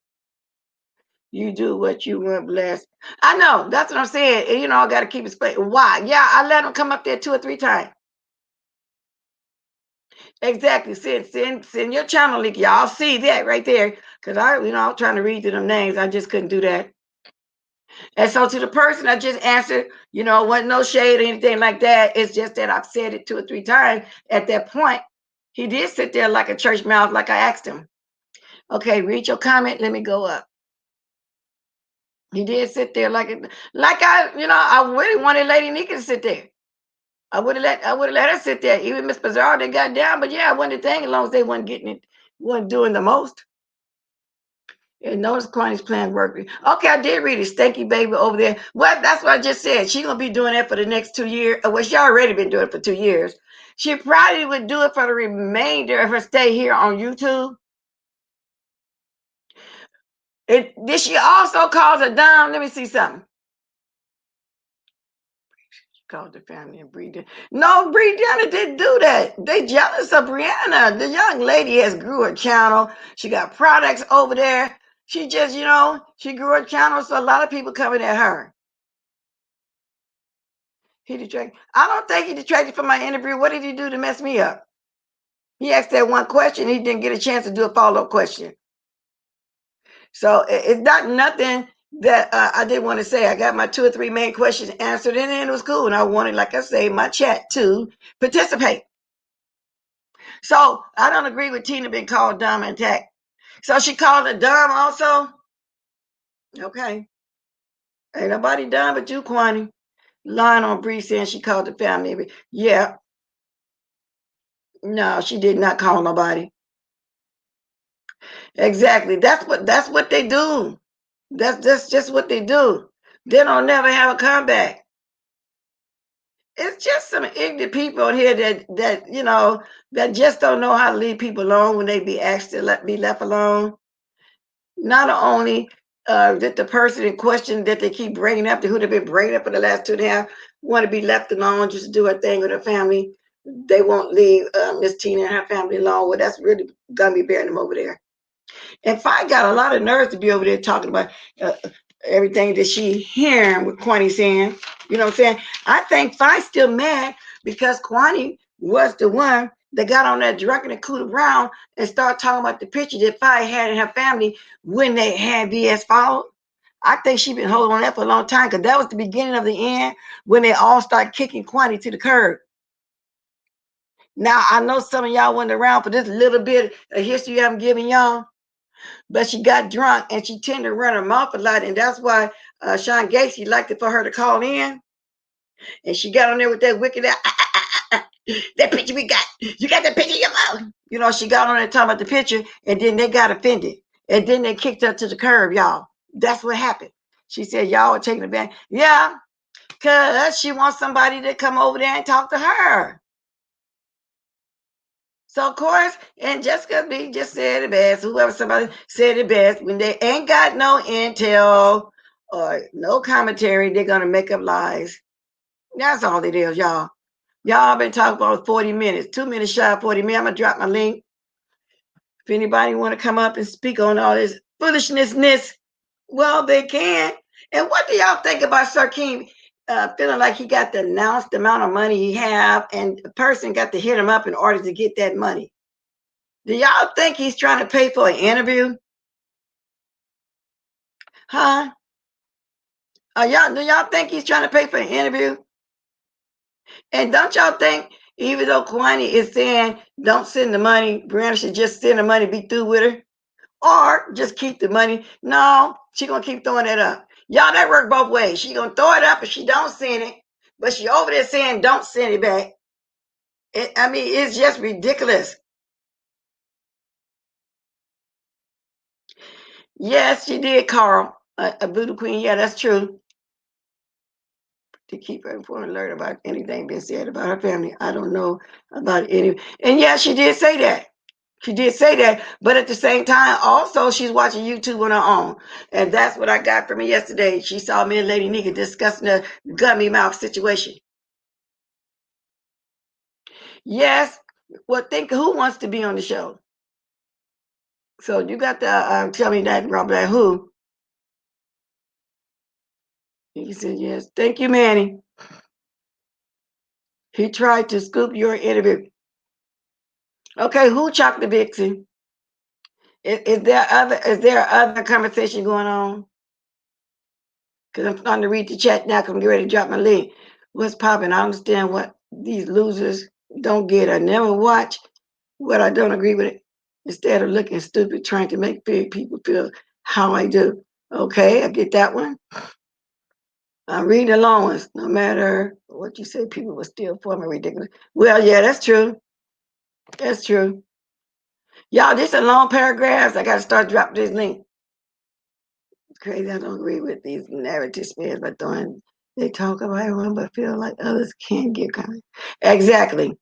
You do what you want, blessed. I know. That's what I'm saying. You know, I got to keep it straight. Why? Yeah, I let them come up there 2 or 3 times. Exactly. Send your channel link. Y'all see that right there. Because I was trying to read through them names. I just couldn't do that. And so to the person I just answered, wasn't no shade or anything like that. It's just that I've said it 2 or 3 times. At that point, he did sit there like a church mouse, like I asked him. Okay, read your comment. Let me go up. He did sit there like I really wanted Lady Nika to sit there. I would have let her sit there. Even Miss Bizarre, they got down, but yeah, I wasn't a thing as long as they wasn't getting it, wasn't doing the most. And notice Connie's plan working. Okay, I did read it. Stanky baby over there. Well, that's what I just said. She's gonna be doing that for the next 2 years. Well, she already been doing it for 2 years. She probably would do it for the remainder of her stay here on YouTube. Did she also cause a dumb? Let me see something. Called the family and Brianna. No, Brianna didn't do that. They jealous of Brianna. The young lady has grew her channel. She got products over there. She just, she grew her channel, so a lot of people coming at her. He detracted. I don't think he detracted from my interview. What did he do to mess me up? He asked that one question. He didn't get a chance to do a follow-up question. So it's not nothing that I didn't want to say. I got my 2 or 3 main questions answered, and then it was cool. And I wanted, like I say, my chat to participate. So I don't agree with Tina being called dumb and attacked. So she called her dumb also? Okay. Ain't nobody dumb but you, Kwani. Lying on Bree saying she called the family. Yeah. No, she did not call nobody. Exactly. That's what they do. That's just what they do. They don't never have a comeback. It's just some ignorant people out here that just don't know how to leave people alone when they be asked to be left alone. Not only that the person in question that they keep bringing up, who they've been bringing up for the last 2.5, want to be left alone just to do her thing with her family. They won't leave Miss Tina and her family alone. Well, that's really gonna be bearing them over there. And Fi got a lot of nerve to be over there talking about everything that she hearing with Kwani saying. You know what I'm saying? I think Fi's still mad because Kwani was the one that got on that drunken and cooler brown and started talking about the picture that Fi had in her family when they had VS followed. I think she's been holding on that for a long time because that was the beginning of the end when they all started kicking Kwani to the curb. Now, I know some of y'all went around for this little bit of history I'm giving y'all, but she got drunk and she tended to run her mouth a lot, and that's why Sean Gacy liked it for her to call in. And she got on there with that wicked that picture we got. You got that picture in your mouth. She got on there talking about the picture, and then they got offended, and then they kicked her to the curb, y'all. That's what happened. She said y'all are taking it back. Yeah, because she wants somebody to come over there and talk to her. So of course, and Jessica B just said it best. Whoever somebody said it best. When they ain't got no intel or no commentary, they're gonna make up lies. That's all it is, y'all. Y'all been talking about 40 minutes, 2 minutes shy of 40 minutes. I'm gonna drop my link. If anybody want to come up and speak on all this foolishness, well, they can. And what do y'all think about Sir King feeling like he got to announce the amount of money he have, and the person got to hit him up in order to get that money? Do y'all think he's trying to pay for an interview? Huh? Do y'all think he's trying to pay for an interview? And don't y'all think, even though Kwani is saying don't send the money, Brianna should just send the money, be through with her, or just keep the money? No, she gonna keep throwing it up. Y'all, that work both ways. She gonna throw it up if she don't send it, but she over there saying don't send it back. It's just ridiculous. Yes, she did, Carl. A voodoo queen. Yeah, that's true. To keep her informed and learn about anything being said about her family. I don't know about any. And yeah, she did say that. She did say that. But at the same time, also, she's watching YouTube on her own. And that's what I got from her yesterday. She saw me and Lady Nika discussing the gummy mouth situation. Yes. Well, think who wants to be on the show? So you got to tell me that, Robert. Who? He said yes. Thank you, Manny. He tried to scoop your interview. Okay, who chopped the Vixen? Is there other conversation going on? Because I'm starting to read the chat now. 'Cause I'm getting ready to drop my link. What's popping? I understand what these losers don't get. I never watch what I don't agree with. Instead of looking stupid, trying to make people feel how I do. Okay, I get that one. I'm reading the long ones. No matter what you say, people will still form a ridiculous. Well, yeah, that's true. That's true. Y'all, this is a long paragraphs. I got to start dropping this link. Crazy. I don't agree with these narrative spins by throwing. They talk about everyone, but feel like others can't get comment. Exactly.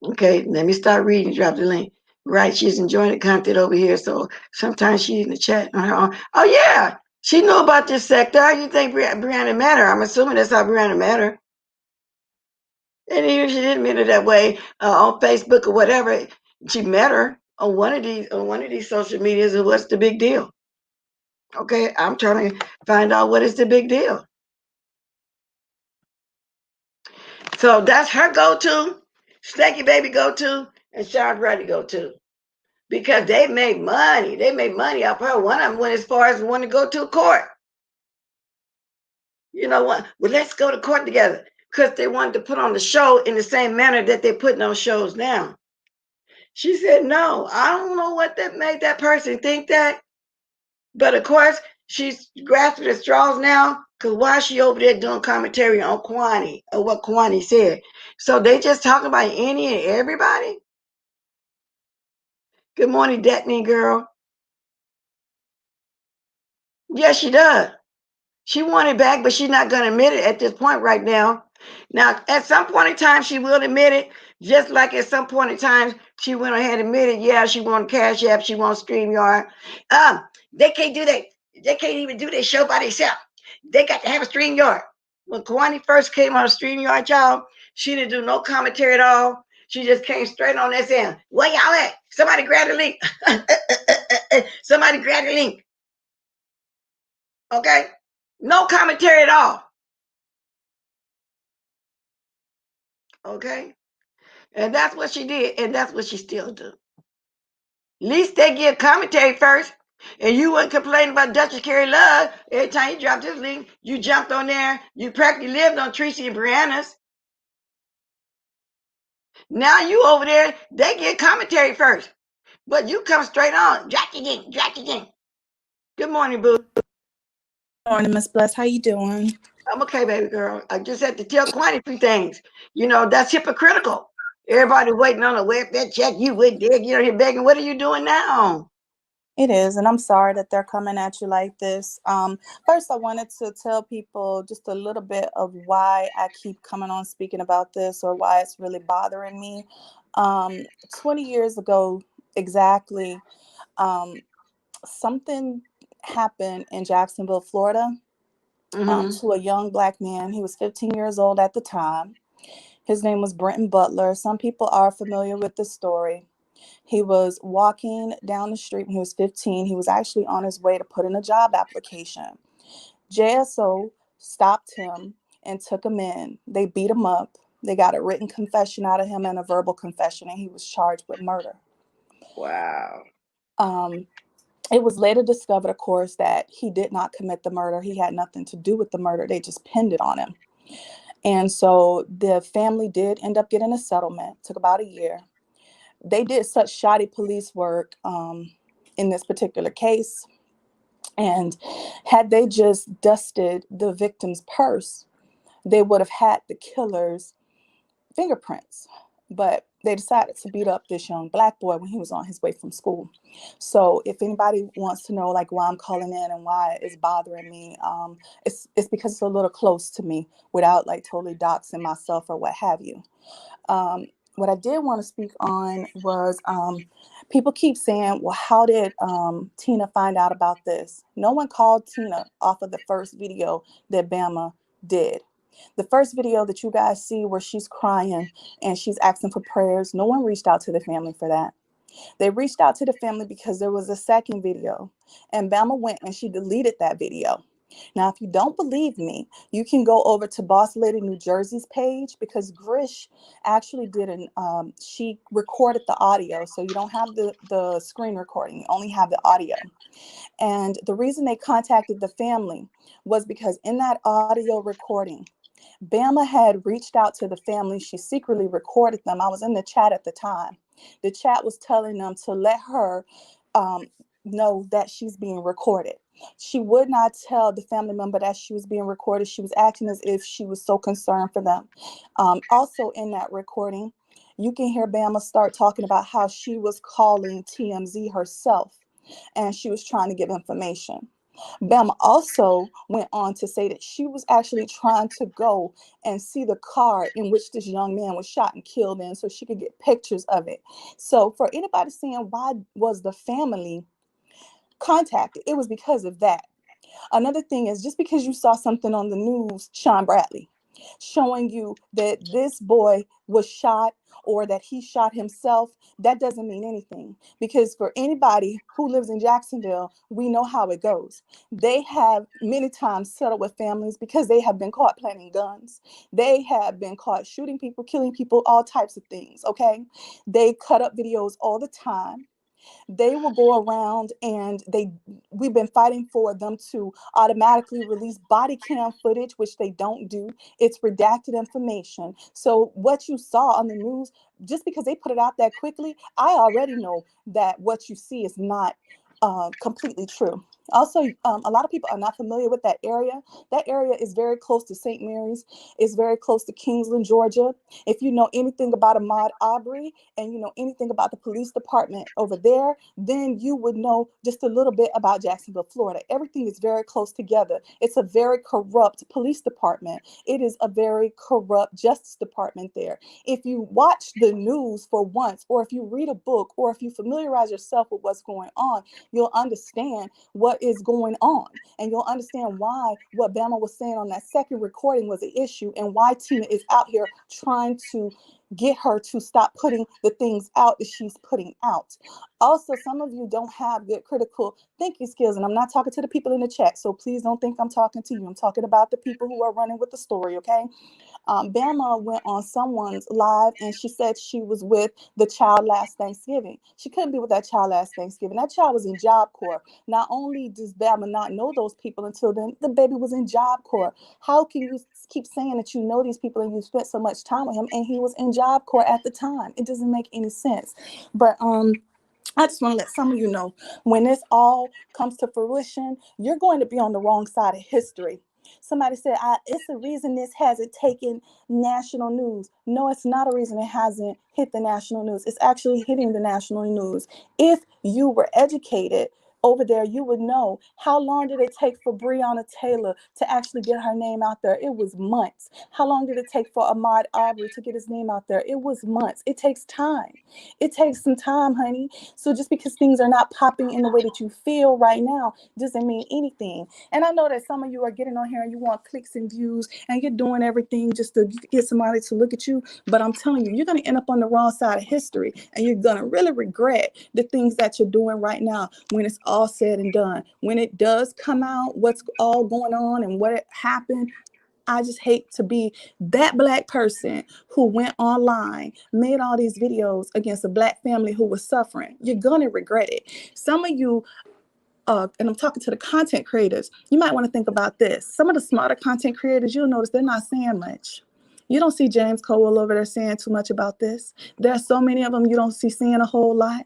Okay, let me start reading. Drop the link. Right, she's enjoying the content over here. So sometimes she's in the chat on her own. Oh yeah, she knew about this sector. How you think Brianna met her? I'm assuming that's how Brianna met her. And even if she didn't meet her that way on Facebook or whatever, she met her on one of these social medias. And what's the big deal? Okay, I'm trying to find out what is the big deal. So that's her go-to, Stanky Baby go-to, and Sean Brady go-to. Because they made money. They made money off her. One of them went as far as want to go to court. You know what? Well, let's go to court together. Because they wanted to put on the show in the same manner that they're putting on shows now. She said, no, I don't know what that made that person think that. But of course, she's grasping at straws now. Because why is she over there doing commentary on Kwani or what Kwani said? So they just talking about any and everybody? Good morning, Daphne girl. Yes, she does. She wanted it back, but she's not going to admit it at this point right now. Now, at some point in time, she will admit it. Just like at some point in time, she went ahead and admitted, yeah, she won Cashapp, she won StreamYard. They can't do that. They can't even do their show by themselves. They got to have a StreamYard. When Kwani first came on a StreamYard, y'all, she didn't do no commentary at all. She just came straight on that saying, where y'all at? Somebody grab the link. Somebody grab the link. Okay? No commentary at all. Okay? And that's what she did, and that's what she still do. At least they give commentary first. And you wouldn't complain about Duchess Carey Love. Every time you dropped this link, you jumped on there. You practically lived on Tracy and Brianna's. Now you over there, they get commentary first. But you come straight on. Drop your link, drop your link. Good morning, boo. Good morning, Miss Bless. How you doing? I'm okay, baby girl. I just had to tell Quite a few things. You know, that's hypocritical. Everybody waiting on a welfare check. You went there, you know, here begging. What are you doing now? It is, and I'm sorry that they're coming at you like this. First, I wanted to tell people just a little bit of why I keep coming on speaking about this or why it's really bothering me. 20 years ago, exactly, something happened in Jacksonville, Florida, to a young Black man. He was 15 years old at the time. His name was Brenton Butler. Some people are familiar with the story. He was walking down the street when he was 15. He was actually on his way to put in a job application. JSO stopped him and took him in. They beat him up. They got a written confession out of him and a verbal confession, and he was charged with murder. Wow. It was later discovered, of course, that he did not commit the murder. He had nothing to do with the murder. They just pinned it on him. And so the family did end up getting a settlement. It took about a year. They did such shoddy police work in this particular case. And had they just dusted the victim's purse, they would have had the killer's fingerprints. But they decided to beat up this young Black boy when he was on his way from school. So if anybody wants to know like why I'm calling in and why it's bothering me, it's because it's a little close to me without like totally doxing myself or what have you. What I did want to speak on was people keep saying, well, how did Tina find out about this? No one called Tina off of the first video that Bama did. The first video that you guys see where she's crying and she's asking for prayers, no one reached out to the family for that. They reached out to the family because there was a second video, and Bama went and she deleted that video. Now, if you don't believe me, you can go over to Boss Lady New Jersey's page, because Grish actually did she recorded the audio. So you don't have the screen recording, you only have the audio. And the reason they contacted the family was because in that audio recording, Bama had reached out to the family. She secretly recorded them. I was in the chat at the time. The chat was telling them to let her um, know that she's being recorded. She would not tell the family member that she was being recorded. She was acting as if she was so concerned for them. Also, in that recording, you can hear Bama start talking about how she was calling TMZ herself and she was trying to give information. Bama also went on to say that she was actually trying to go and see the car in which this young man was shot and killed in so she could get pictures of it. So for anybody saying why was the family contacted, it was because of that. Another thing is, just because you saw something on the news, Sean Bradley, showing you that this boy was shot or that he shot himself, that doesn't mean anything. Because for anybody who lives in Jacksonville, we know how it goes. They have many times settled with families because they have been caught planting guns. They have been caught shooting people, killing people, all types of things, okay? They cut up videos all the time. They will go around and we've been fighting for them to automatically release body cam footage, which they don't do. It's redacted information. So what you saw on the news, just because they put it out that quickly, I already know that what you see is not completely true. Also, a lot of people are not familiar with that area. That area is very close to St. Mary's. It's very close to Kingsland, Georgia. If you know anything about Ahmaud Arbery and you know anything about the police department over there, then you would know just a little bit about Jacksonville, Florida. Everything is very close together. It's a very corrupt police department. It is a very corrupt justice department there. If you watch the news for once, or if you read a book, or if you familiarize yourself with what's going on, you'll understand what is going on. And you'll understand why what Bama was saying on that second recording was an issue, and why Tina is out here trying to get her to stop putting the things out that she's putting out. Also, some of you don't have good critical thinking skills, and I'm not talking to the people in the chat, so please don't think I'm talking to you. I'm talking about the people who are running with the story, okay? Bama went on someone's live and she said she was with the child last Thanksgiving. She couldn't be with that child last Thanksgiving. That child was in Job Corps. Not only does Bama not know those people until then, the baby was in Job Corps. How can you keep saying that you know these people and you spent so much time with him and he was in Job Corps at the time? It doesn't make any sense. But I just want to let some of you know, when this all comes to fruition, you're going to be on the wrong side of history. Somebody said, it's the reason this hasn't taken national news. No, it's not a reason it hasn't hit the national news. It's actually hitting the national news. If you were educated over there, you would know. How long did it take for Breonna Taylor to actually get her name out there? It was months. How long did it take for Ahmaud Arbery to get his name out there? It was months. It takes time. It takes some time, honey. So just because things are not popping in the way that you feel right now doesn't mean anything. And I know that some of you are getting on here and you want clicks and views and you're doing everything just to get somebody to look at you. But I'm telling you, you're going to end up on the wrong side of history, and you're going to really regret the things that you're doing right now when it's all said and done. When it does come out, what's all going on and what happened, I just hate to be that Black person who went online, made all these videos against a Black family who was suffering. You're going to regret it. Some of you, and I'm talking to the content creators, you might want to think about this. Some of the smarter content creators, you'll notice they're not saying much. You don't see James Cole over there saying too much about this. There are so many of them you don't see saying a whole lot.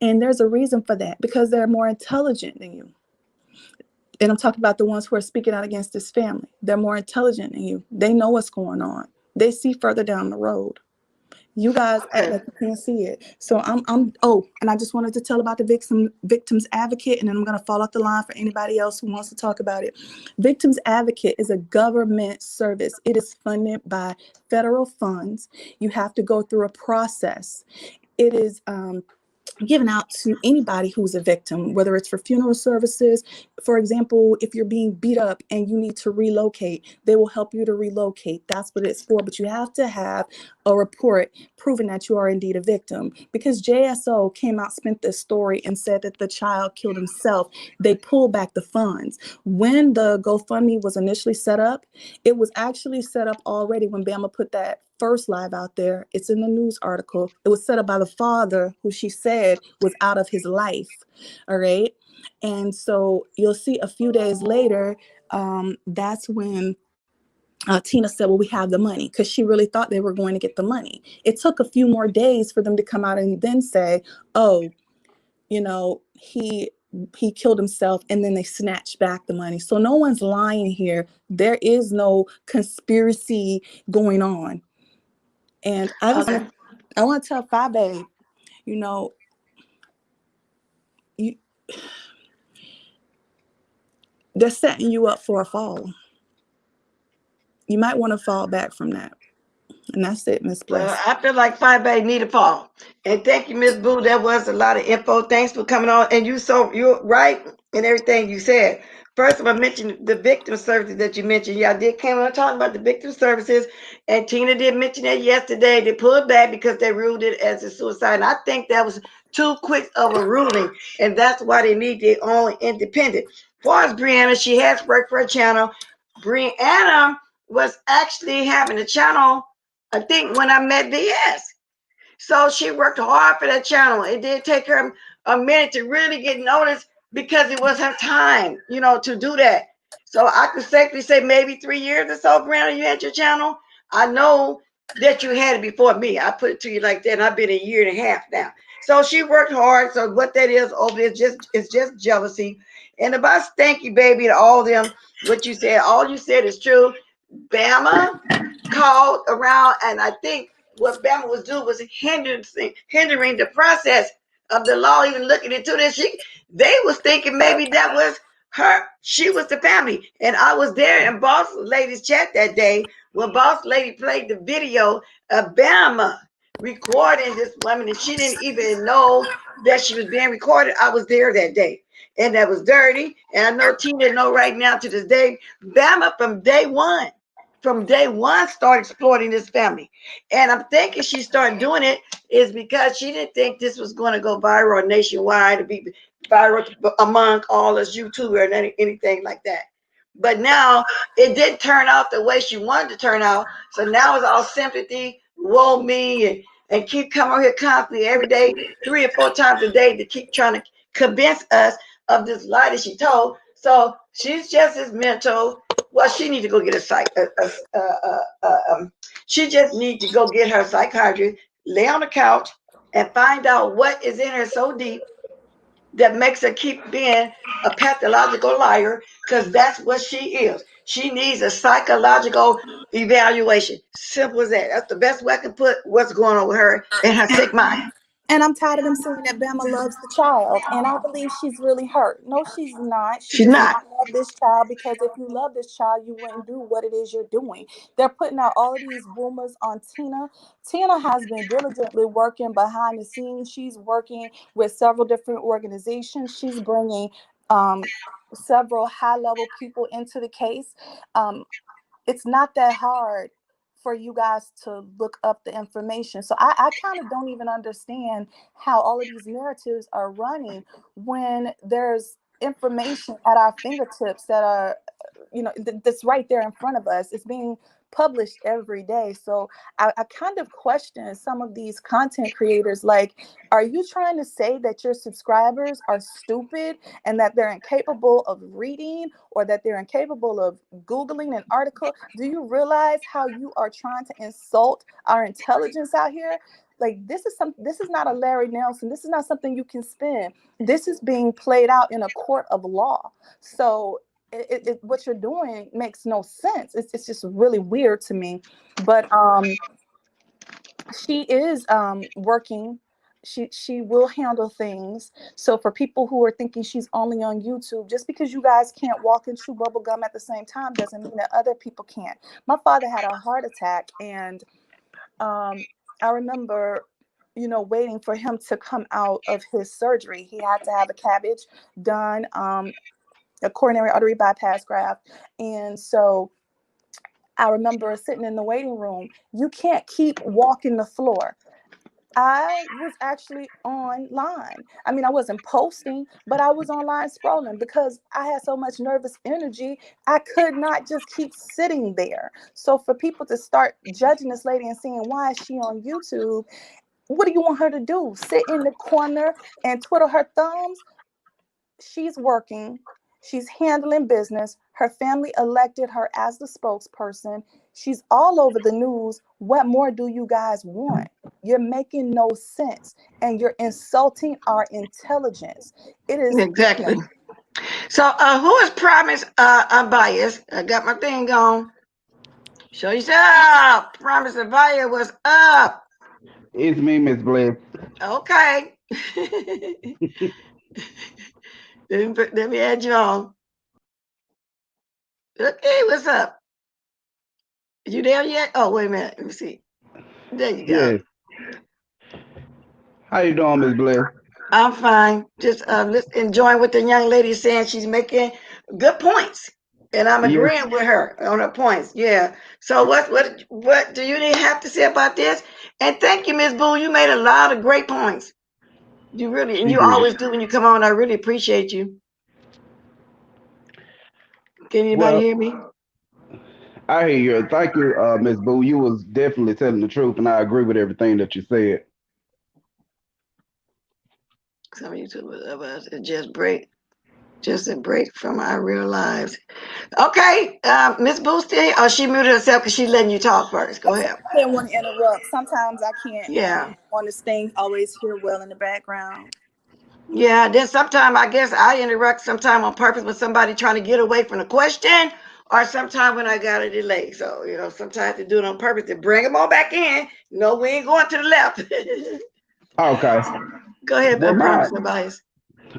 And there's a reason for that, because they're more intelligent than you. And I'm talking about the ones who are speaking out against this family. They're more intelligent than you. They know what's going on. They see further down the road. You guys act like you can't see it. So and I just wanted to tell about the victims advocate, and then I'm going to fall off the line for anybody else who wants to talk about it. Victims advocate is a government service. It is funded by federal funds. You have to go through a process. It is given out to anybody who's a victim, whether it's for funeral services. For example, if you're being beat up and you need to relocate, they will help you to relocate. That's what it's for. But you have to have a report proving that you are indeed a victim. Because JSO came out, spent this story, and said that the child killed himself, they pulled back the funds. When the GoFundMe was initially set up, it was actually set up already when Bama put that first live out there. It's in the news article. It was set up by the father, who she said was out of his life. All right. And so you'll see a few days later, that's when Tina said, well, we have the money, because she really thought they were going to get the money. It took a few more days for them to come out and then say, oh, he killed himself, and then they snatched back the money. So no one's lying here. There is no conspiracy going on. And I Okay. want to tell Fabe, you know, you, they're setting you up for a fall. You might want to fall back from that. And that's it, Miss Well, Bliss. I feel like 5A need a fall. And thank you, Miss Boo. That was a lot of info. Thanks for coming on. And you're right in everything you said. First of all, I mentioned the victim services that you mentioned. Yeah, I did came on talking about the victim services, and Tina did mention that yesterday. They pulled back because they ruled it as a suicide. And I think that was too quick of a ruling, and that's why they need their own independent. As far as Brianna, she has worked for a channel. Brianna was actually having a channel, I think, when I met VS. So she worked hard for that channel. It did take her a minute to really get noticed because it was her time, to do that. So I could safely say maybe 3 years or so, Brianna, you had your channel. I know that you had it before me. I put it to you like that, and I've been a year and a half now. So she worked hard. So what that is over there, it's just jealousy. And about Stanky Baby and all them, what all you said is true. Bama called around, and I think what Bama was doing was hindering the process of the law even looking into this. They was thinking maybe that was her. She was the family, and I was there in Boss Lady's chat that day when Boss Lady played the video of Bama recording this woman, and she didn't even know that she was being recorded. I was there that day. And that was dirty. And I know Tina know right now to this day, Bama from day one started exploiting this family. And I'm thinking she started doing it is because she didn't think this was going to go viral nationwide to be viral among all us YouTubers and anything like that. But now it didn't turn out the way she wanted to turn out. So now it's all sympathy, woe me, and keep coming here constantly every day, 3 or 4 times a day to keep trying to convince us of this lie that she told. So she's just as mental. Well, she need to go get a she just need to go get her psychiatrist, lay on the couch, and find out what is in her so deep that makes her keep being a pathological liar, because that's what she is. She needs a psychological evaluation. Simple as that. That's the best way I can put what's going on with her and her sick mind. And I'm tired of them saying that Bama loves the child. And I believe she's really hurt. No, she's not. She She's does not. not love this child, because if you love this child, you wouldn't do what it is you're doing. They're putting out all of these rumors on Tina. Tina has been diligently working behind the scenes. She's working with several different organizations. She's bringing um, several high level people into the case. Um, it's not that hard for you guys to look up the information. So I kind of don't even understand how all of these narratives are running when there's information at our fingertips that are, that's right there in front of us. It's being published every day. So I kind of question some of these content creators. Like, are you trying to say that your subscribers are stupid and that they're incapable of reading, or that they're incapable of Googling an article? Do you realize how you are trying to insult our intelligence out here? Like, this is not a Larry Nelson. This is not something you can spin. This is being played out in a court of law. So what you're doing makes no sense. It's just really weird to me. But she is working. She will handle things. So for people who are thinking she's only on YouTube, just because you guys can't walk and chew bubble gum at the same time doesn't mean that other people can't. My father had a heart attack, and I remember, waiting for him to come out of his surgery. He had to have a cabbage done, a coronary artery bypass graft, and so I remember sitting in the waiting room. You can't keep walking the floor. I was actually online. I mean, I wasn't posting, but I was online scrolling because I had so much nervous energy. I could not just keep sitting there. So for people to start judging this lady and saying, why is she on YouTube? What do you want her to do? Sit in the corner and twiddle her thumbs? She's working. She's handling business. Her family elected her as the spokesperson. She's all over the news. What more do you guys want? You're making no sense and you're insulting our intelligence. It is, Exactly. So, who is Promise Unbiased? I got my thing on. Show yourself. Promise Unbiased was up. It's me, Miss Bliss. Okay. Let me add you on. Okay, what's up? You there yet? Oh, wait a minute. Let me see. There you go. Yes. How you doing, Miss Bliss? I'm fine. Just enjoying what the young lady is saying. She's making good points, and I'm Yes, agreeing with her on her points. Yeah. So what do you have to say about this? And thank you, Miss Boo. You made a lot of great points. You really, and she you did. always do when you come on. I really appreciate you. Can anybody Well, hear me? I hear you. Thank you, Miss Boo. You was definitely telling the truth, and I agree with everything that you said. Some YouTubers of us just a break from our real lives. Okay, Miss Boo still. Oh, she muted herself because she's letting you talk first. Go ahead. I didn't want to interrupt. Sometimes I can't, Yeah. on this thing, always hear well in the background. Yeah, then sometime I guess I interrupt sometime on purpose with somebody trying to get away from the question, or sometime when I got a delay. So sometimes to do it on purpose to bring them all back in. No, we ain't going to the left. Okay. Go ahead, Well, my promise advice.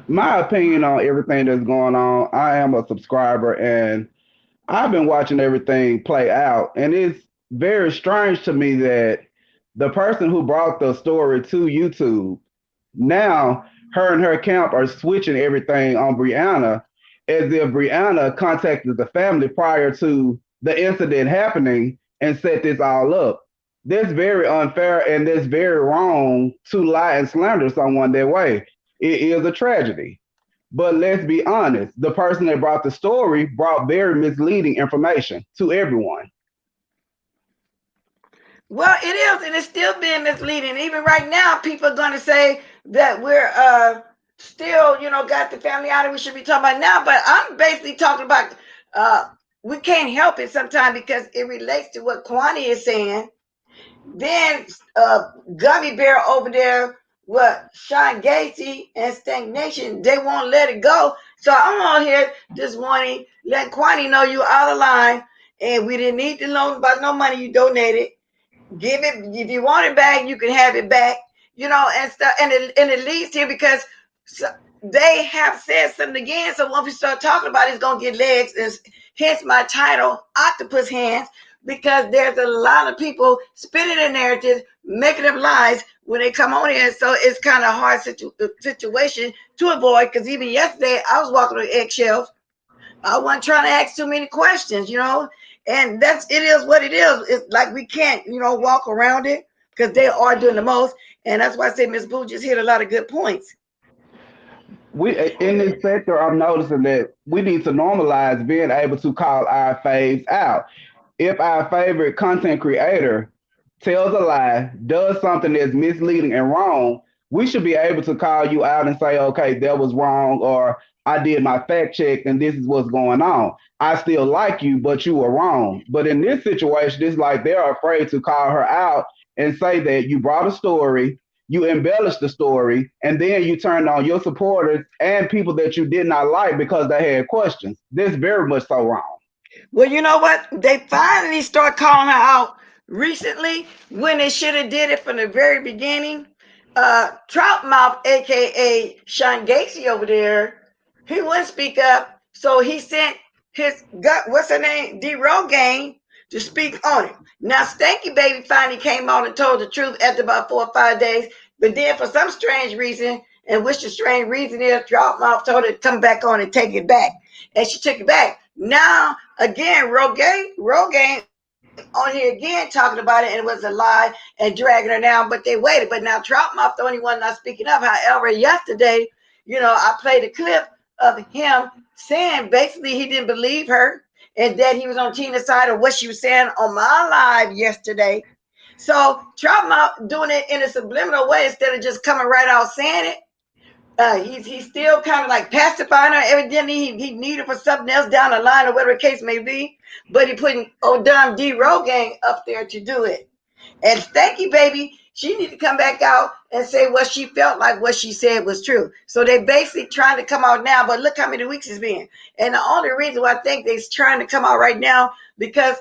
my opinion on everything that's going on. I am a subscriber, and I've been watching everything play out, and it's very strange to me that the person who brought the story to YouTube, now her and her camp are switching everything on Brianna as if Brianna contacted the family prior to the incident happening and set this all up. That's very unfair and that's very wrong to lie and slander someone that way. It is a tragedy. But let's be honest, the person that brought the story brought very misleading information to everyone. Well, it is, and it's still being misleading. Even right now, people are going to say that we're still, got the family out we should be talking about now. But I'm basically talking about we can't help it sometimes because it relates to what Kwani is saying. Then Gummy Bear over there, what Sean Gacy and Stagnation, they won't let it go. So I'm on here this morning letting Kwani know you out of line, and we didn't need to loan about no money you donated. Give it if you want it back, you can have it back, and stuff. And it leads here because they have said something again. So once we start talking about it, it's gonna get legs. And hence my title, Octopus Hands, because there's a lot of people spinning their narratives, making up lies when they come on here. So it's kind of a hard situation to avoid. Because even yesterday, I was walking on eggshells. I wasn't trying to ask too many questions, and it is what it is. It's like we can't, walk around it because they are doing the most. And that's why I say Miss Boo just hit a lot of good points. We in this sector, I'm noticing that we need to normalize being able to call our faves out. If our favorite content creator tells a lie, does something that's misleading and wrong, we should be able to call you out and say, okay, that was wrong, or I did my fact check and this is what's going on. I still like you, but you were wrong. But in this situation, it's like they're afraid to call her out and say that you brought a story, you embellished the story, and then you turned on your supporters and people that you did not like because they had questions. This is very much so wrong. Well, you know what? They finally start calling her out recently when they should have did it from the very beginning. Troutmouth, aka Sean Gacy over there, he wouldn't speak up, so he sent his what's her name, D Rogaine, to speak on it. Now Stanky Baby finally came out and told the truth after about 4 or 5 days, but then for some strange reason, and which the strange reason is, Troutmouth told her to come back on and take it back, and she took it back. Now again, Rogaine on here again talking about it, and it was a lie and dragging her down, but they waited. But now Troutmouth the only one not speaking up. However, yesterday, I played a clip of him saying basically he didn't believe her and that he was on Tina's side of what she was saying on my live yesterday. So Troutmouth doing it in a subliminal way instead of just coming right out saying it. He's still kind of like pacifying her. Evidently, he needed for something else down the line or whatever the case may be. But he putting old dumb D Rogang up there to do it. And Stanky Baby, she need to come back out and say what she felt like what she said was true. So they basically trying to come out now, but look how many weeks it's been. And the only reason why I think they're trying to come out right now because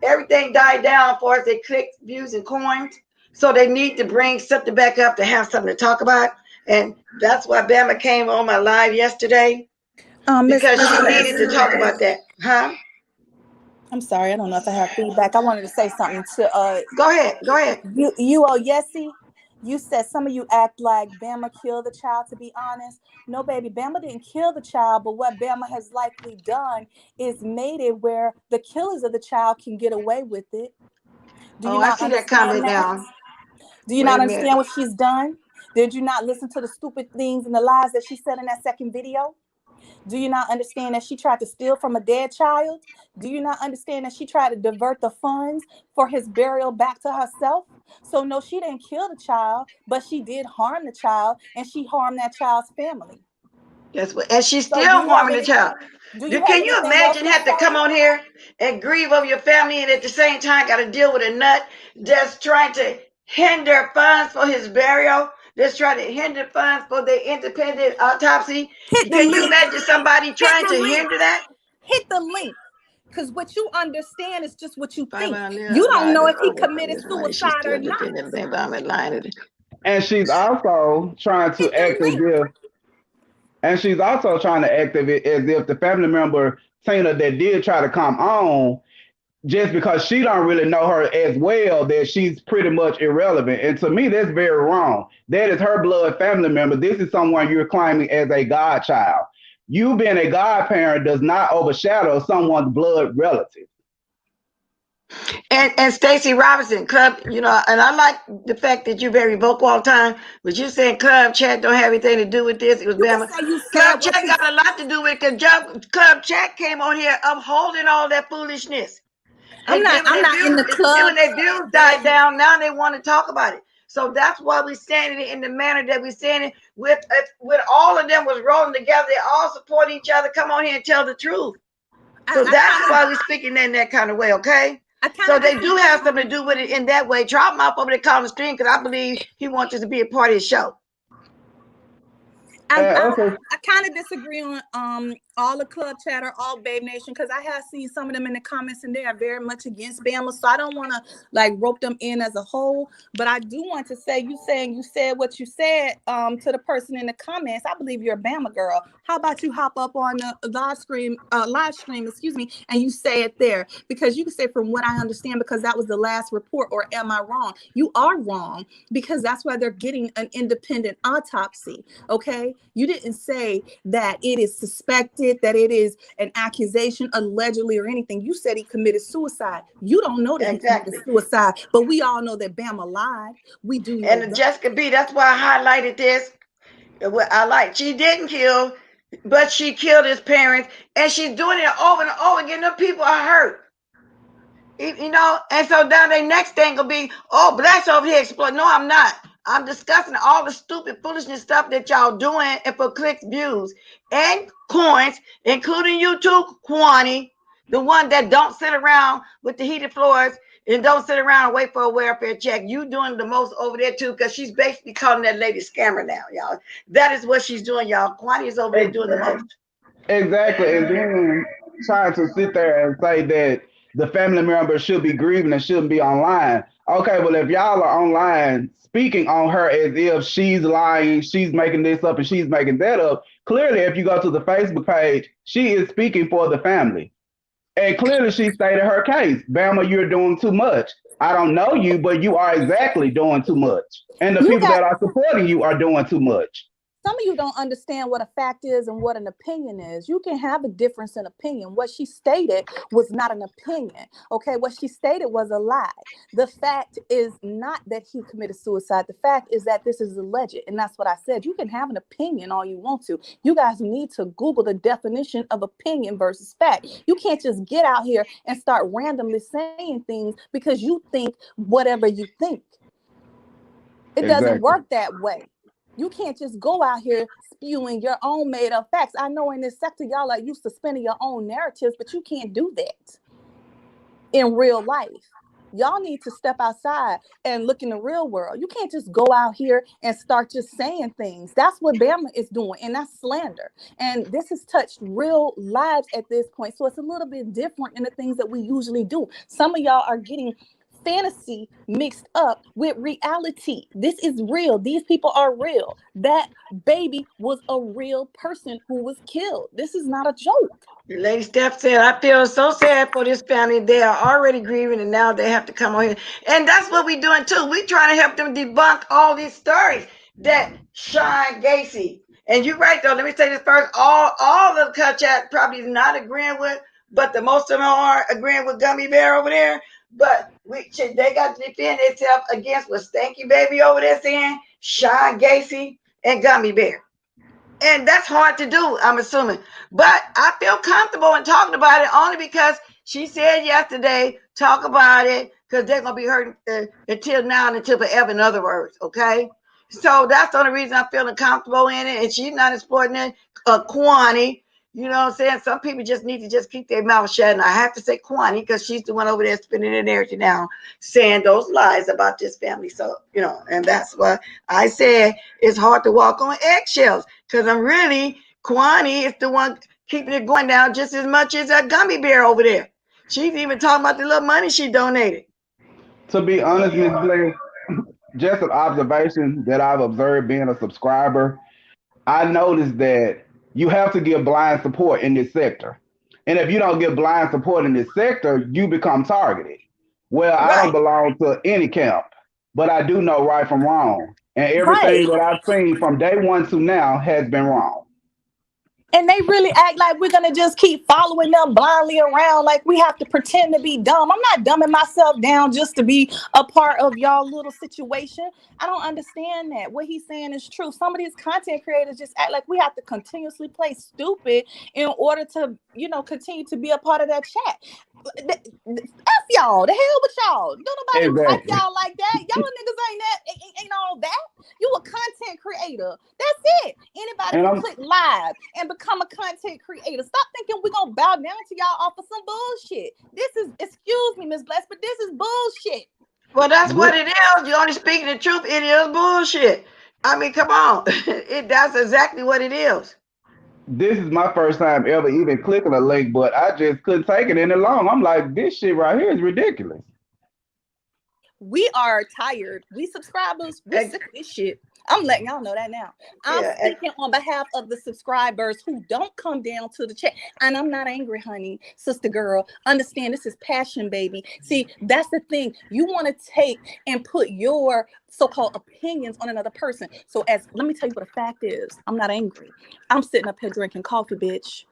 everything died down for us. They clicked views and coins. So they need to bring something back up to have something to talk about. And that's why Bama came on my live yesterday because she needed to talk about that. Huh? I'm sorry, I don't know if I have feedback. I wanted to say something to Go ahead. You Yessie. You said some of you act like Bama killed the child. To be honest, no, baby, Bama didn't kill the child. But what Bama has likely done is made it where the killers of the child can get away with it. Do you not I see that understand comment down. Do you not understand what she's done? Did you not listen to the stupid things and the lies that she said in that second video? Do you not understand that she tried to steal from a dead child? Do you not understand that she tried to divert the funds for his burial back to herself? So no, she didn't kill the child, but she did harm the child, and she harmed that child's family. And she's still harming the child. Can you imagine have to come on here and grieve over your family and at the same time got to deal with a nut that's trying to hinder funds for his burial? That's trying to hinder funds for the independent autopsy. Can you imagine somebody trying to hinder that? Hit the link. Because what you understand is just what you think. You don't know if he committed suicide or not. And she's also trying to act as if, as if the family member Tina that did try to come on, just because she don't really know her as well, that she's pretty much irrelevant. And to me, that's very wrong. That is her blood family member. This is someone you're claiming as a godchild. You being a godparent does not overshadow someone's blood relative. And Stacey Robinson, Club, and I like the fact that you're very vocal all the time, but you saying Club Chat don't have anything to do with this. It was Bama. Club Chat got a lot to do with it because Club Chat came on here upholding all that foolishness. I'm not in the club. When their views died down, now they want to talk about it. So that's why we're saying it in the manner that we're saying it. With all of them was rolling together, they all support each other. Come on here and tell the truth. So that's why we're speaking in that kind of way, okay? So they do have something to do with it in that way. Troutmouth over there calling the stream because I believe he wants us to be a part of his show. I kind of disagree on all the club chatter, all Babe Nation, because I have seen some of them in the comments and they are very much against Bama. So I don't want to rope them in as a whole. But I do want to say, you said what you said to the person in the comments. I believe you're a Bama girl. How about you hop up on the live stream, and you say it there? Because you can say from what I understand, because that was the last report, or am I wrong? You are wrong, because that's why they're getting an independent autopsy, okay? You didn't say that it is suspected, that it is an accusation, allegedly, or anything. You said he committed suicide. You don't know that he committed suicide, but we all know that Bama lied. We do know. And Jessica B, that's why I highlighted this. She didn't kill, but she killed his parents, and she's doing it over and over again. The people are hurt. And so now the next thing will be, blacks over here exploiting. No, I'm not. I'm discussing all the stupid foolishness stuff that y'all doing and for clicks, views, and coins, including you too, Kwani, the one that don't sit around with the heated floors and don't sit around and wait for a welfare check. You doing the most over there too, because she's basically calling that lady scammer now, y'all. That is what she's doing, y'all. Kwani is over there doing the most. Exactly. And then trying to sit there and say that the family member should be grieving and shouldn't be online. Okay, well, if y'all are online speaking on her as if she's lying, she's making this up and she's making that up, clearly, if you go to the Facebook page, she is speaking for the family. And clearly she stated her case. Bama, you're doing too much. I don't know you, but you are exactly doing too much. And the people that are supporting you are doing too much. some of you don't understand what a fact is and what an opinion is. You can have a difference in opinion. What she stated was not an opinion. Okay, what she stated was a lie. The fact is not that he committed suicide. The fact is that this is alleged. And that's what I said. You can have an opinion all you want to. You guys need to Google the definition of opinion versus fact. You can't just get out here and start randomly saying things because you think whatever you think. It doesn't work that way. You can't just go out here spewing your own made up facts. I know in this sector, y'all are used to spinning your own narratives, but you can't do that in real life. Y'all need to step outside and look in the real world. You can't just go out here and start just saying things. That's what Bama is doing, and that's slander. And this has touched real lives at this point. So it's a little bit different in the things that we usually do. Some of y'all are getting fantasy mixed up with reality. This is real. These people are real. That baby was a real person who was killed. This is not a joke. Lady Steph said, I feel so sad for this family. They are already grieving and now they have to come on here. And that's what we're doing too. We're trying to help them debunk all these stories that Sean Gacy. And you're right though. Let me say this first. All of the Cashapp probably is not agreeing with, but the most of them are agreeing with Gummy Bear over there. But they got to defend themselves against what Stanky Baby over there saying, Sean Gacy, and Gummy Bear. And that's hard to do, I'm assuming. But I feel comfortable in talking about it only because she said yesterday, talk about it, because they're going to be hurting until now and until forever, in other words, okay? So that's the only reason I'm feeling comfortable in it. And she's not exploiting it. Kwani, you know what I'm saying? Some people just need to just keep their mouth shut. And I have to say Kwani because she's the one over there spinning the narrative now, saying those lies about this family. So, and that's what I said. It's hard to walk on eggshells because Kwani is the one keeping it going down just as much as a Gummy Bear over there. She's even talking about the little money she donated. To be honest, Ms. Blair, just an observation that I've observed being a subscriber, I noticed that you have to give blind support in this sector. And if you don't give blind support in this sector, you become targeted. Well, I don't belong to any camp, but I do know right from wrong. And everything that I've seen from day one to now has been wrong. And they really act like we're going to just keep following them blindly around, like we have to pretend to be dumb. I'm not dumbing myself down just to be a part of y'all little situation. I don't understand that. What he's saying is true. Some of these content creators just act like we have to continuously play stupid in order to, continue to be a part of that chat. F y'all, the hell with y'all. Don't nobody type y'all like that. Y'all niggas ain't all that. You a content creator. That's it. Anybody can click live and become a content creator. Stop thinking we're gonna bow down to y'all off of some bullshit. This is, excuse me, Miss Bless, but this is bullshit. Well, that's what it is. You're only speaking the truth. It is bullshit. I mean, come on. That's exactly what it is. This is my first time ever even clicking a link, but I just couldn't take it any longer. I'm like, this shit right here is ridiculous. We are tired. We subscribers, we're sick of this shit. I'm letting y'all know that now. I'm speaking on behalf of the subscribers who don't come down to the chat. And I'm not angry, honey, sister girl. Understand, this is passion, baby. See, that's the thing. You want to take and put your so-called opinions on another person. So let me tell you what a fact is. I'm not angry. I'm sitting up here drinking coffee, bitch.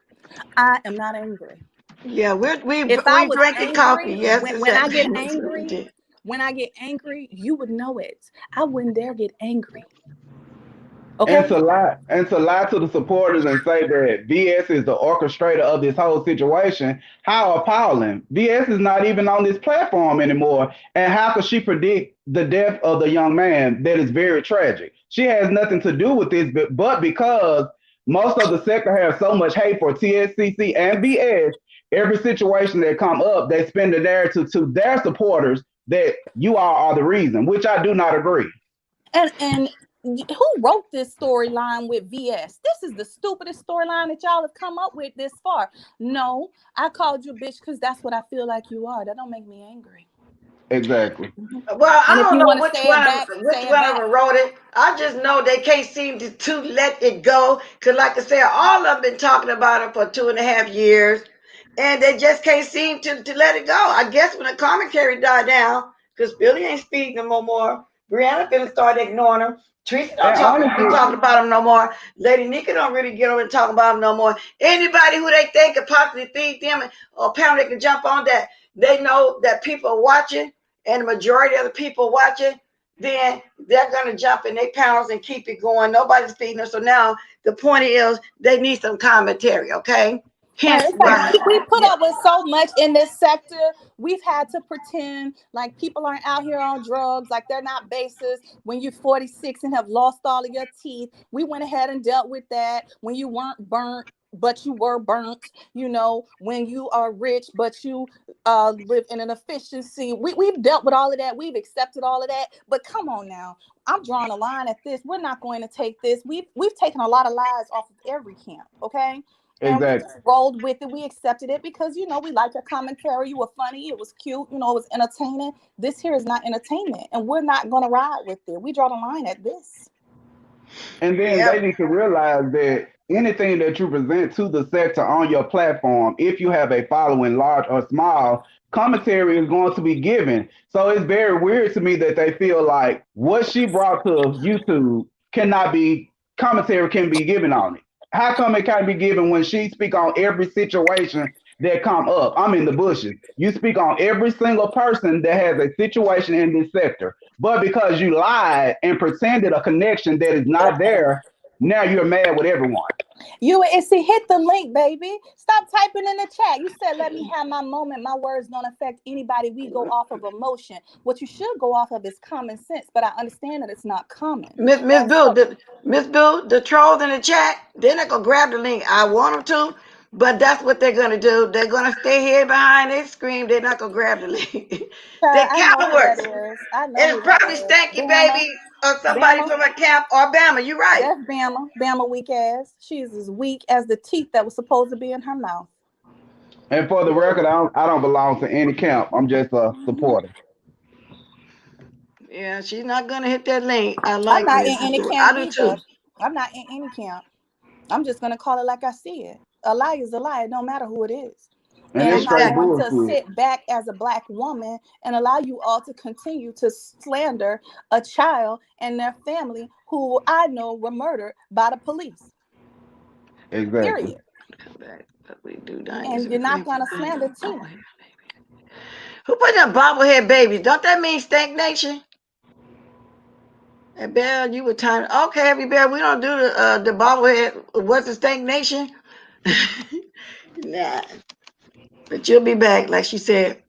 I am not angry. Yeah, we're drinking coffee. Yes, when I get angry. When I get angry, you would know it. I wouldn't dare get angry. Okay. And to lie to the supporters and say that VS is the orchestrator of this whole situation, how appalling. VS is not even on this platform anymore. And how could she predict the death of the young man? That is very tragic. She has nothing to do with this, but because most of the sector has so much hate for TSCC and VS, every situation that come up, they spin the narrative to their supporters that you all are the reason, which I do not agree. And who wrote this storyline with VS? This is the stupidest storyline that y'all have come up with this far. No, I called you bitch because that's what I feel like you are. That don't make me angry. Exactly. Well, I don't know which one of them wrote it. I just know they can't seem to let it go. Because like I said, all of them been talking about it for 2.5 years. And they just can't seem to let it go. I guess when the commentary died down, because Billy ain't speaking no more, Brianna finna start ignoring them. Teresa don't And be honestly, talking about them no more. Lady Nika don't really get over and talk about them no more. Anybody who they think could possibly feed them or apparently can jump on that, they know that people are watching, and the majority of the people watching, then they're gonna jump in their panels and keep it going. Nobody's feeding them. So now the point is they need some commentary, okay? Right. Hence It's like why. we put Yeah. up with so much in this sector. We've had to pretend like people aren't out here on drugs, like they're not bases. When you're 46 and have lost all of your teeth, we went ahead and dealt with that. When you weren't burnt, but you were burnt, when you are rich, but you live in an efficiency. We've dealt with all of that. We've accepted all of that. But come on now. I'm drawing a line at this. We're not going to take this. We've taken a lot of lies off of every camp, okay? And we just exactly. rolled with it. We accepted it because, we liked your commentary. You were funny. It was cute. It was entertaining. This here is not entertainment. And we're not going to ride with it. We draw the line at this. And then Yep. they need to realize that anything that you present to the sector on your platform, if you have a following, large or small, commentary is going to be given. So it's very weird to me that they feel like what she brought to YouTube cannot be commentary can be given on it. How come it can't be given when she speak on every situation that come up? I'm in the bushes. You speak on every single person that has a situation in this sector. But because you lied and pretended a connection that is not there, now you're mad with everyone. Hit the link, baby. Stop typing in the chat. You said, let me have my moment. My words don't affect anybody. We go off of emotion. What you should go off of is common sense, but I understand that it's not common. Miss And Bill, so, Miss Bill, the trolls in the chat, they're not gonna grab the link. I want them to, but that's what they're gonna do. They're gonna stay here behind their screen. They're not gonna grab the link. They're I know who that cowards. is. I know And who it's that probably is. Stanky Bama. Baby or somebody Bama. from a camp or Bama. You're right. That's Bama. Bama weak ass. She's as weak as the teeth that was supposed to be in her mouth. And for the record, I don't belong to any camp. I'm just a supporter. Yeah, she's not gonna hit that link. I I'm like not in Miss any Bill. camp I do too. either. I'm not in any camp. I'm just gonna call it like I see it. A lie is a lie, no matter who it is. And And it's I'm not straight Exactly. going to bullshit. sit back as a Black woman and allow you all to continue to slander a child and their family who I know were murdered by the police. Exactly. Period. Come back. But we do not use And it you're not green for going to the slander Tina. Who put them bobblehead babies? Don't that mean Stank Nation? And Bell, you were time. Okay, Happy Bell, we don't do the bobblehead. What's the Stank Nation? Nah, but you'll be back, like she said.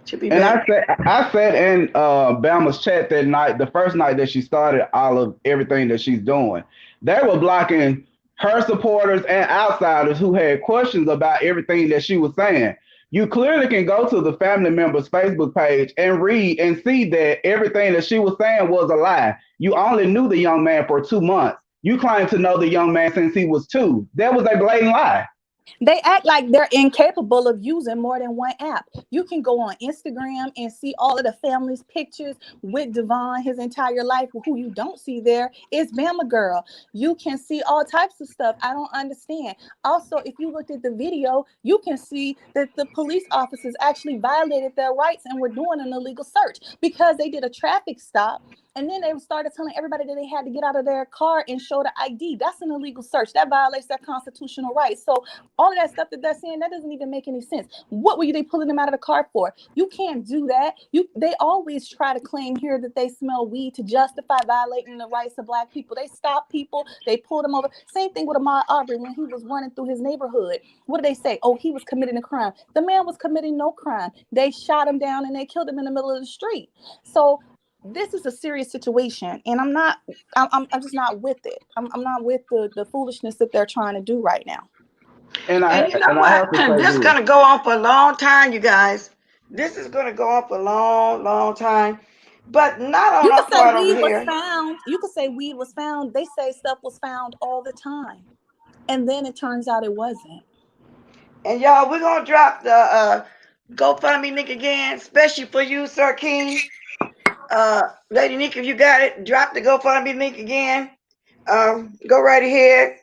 She'll be And back. I said in Bama's chat that night, the first night that she started all of everything that she's doing, they were blocking her supporters and outsiders who had questions about everything that she was saying. You clearly can go to the family member's Facebook page and read and see that everything that she was saying was a lie. You only knew the young man for 2 months. You claimed to know the young man since he was two. That was a blatant lie. They act like they're incapable of using more than one app. You can go on Instagram and see all of the family's pictures with Devon his entire life. Who you don't see there is Bama Girl. You can see all types of stuff. I don't understand. Also, if you looked at the video, you can see that the police officers actually violated their rights and were doing an illegal search because they did a traffic stop. And then they started telling everybody that they had to get out of their car and show the ID. That's an illegal search. That violates their constitutional rights. So all of that stuff that they're saying, that doesn't even make any sense. What were they pulling them out of the car for? You can't do that. They always try to claim here that they smell weed to justify violating the rights of Black people. They stop people. They pull them over. Same thing with Ahmaud Arbery when he was running through his neighborhood. What did they say? Oh, he was committing a crime. The man was committing no crime. They shot him down and they killed him in the middle of the street. So this is a serious situation, and I'm just not with it. I'm not with the foolishness that they're trying to do right now. And I And you know and I what? have to say This is this. gonna go on for a long time, you guys. This is gonna go on for a long, long time. But not on You our could say part over weed was here. found. You could say weed was found. They say stuff was found all the time, and then it turns out it wasn't. And y'all, we're gonna drop the GoFundMe link again, especially for you, Sir King. Lady Nick, if you got it, drop the GoFundMe link again. Go right ahead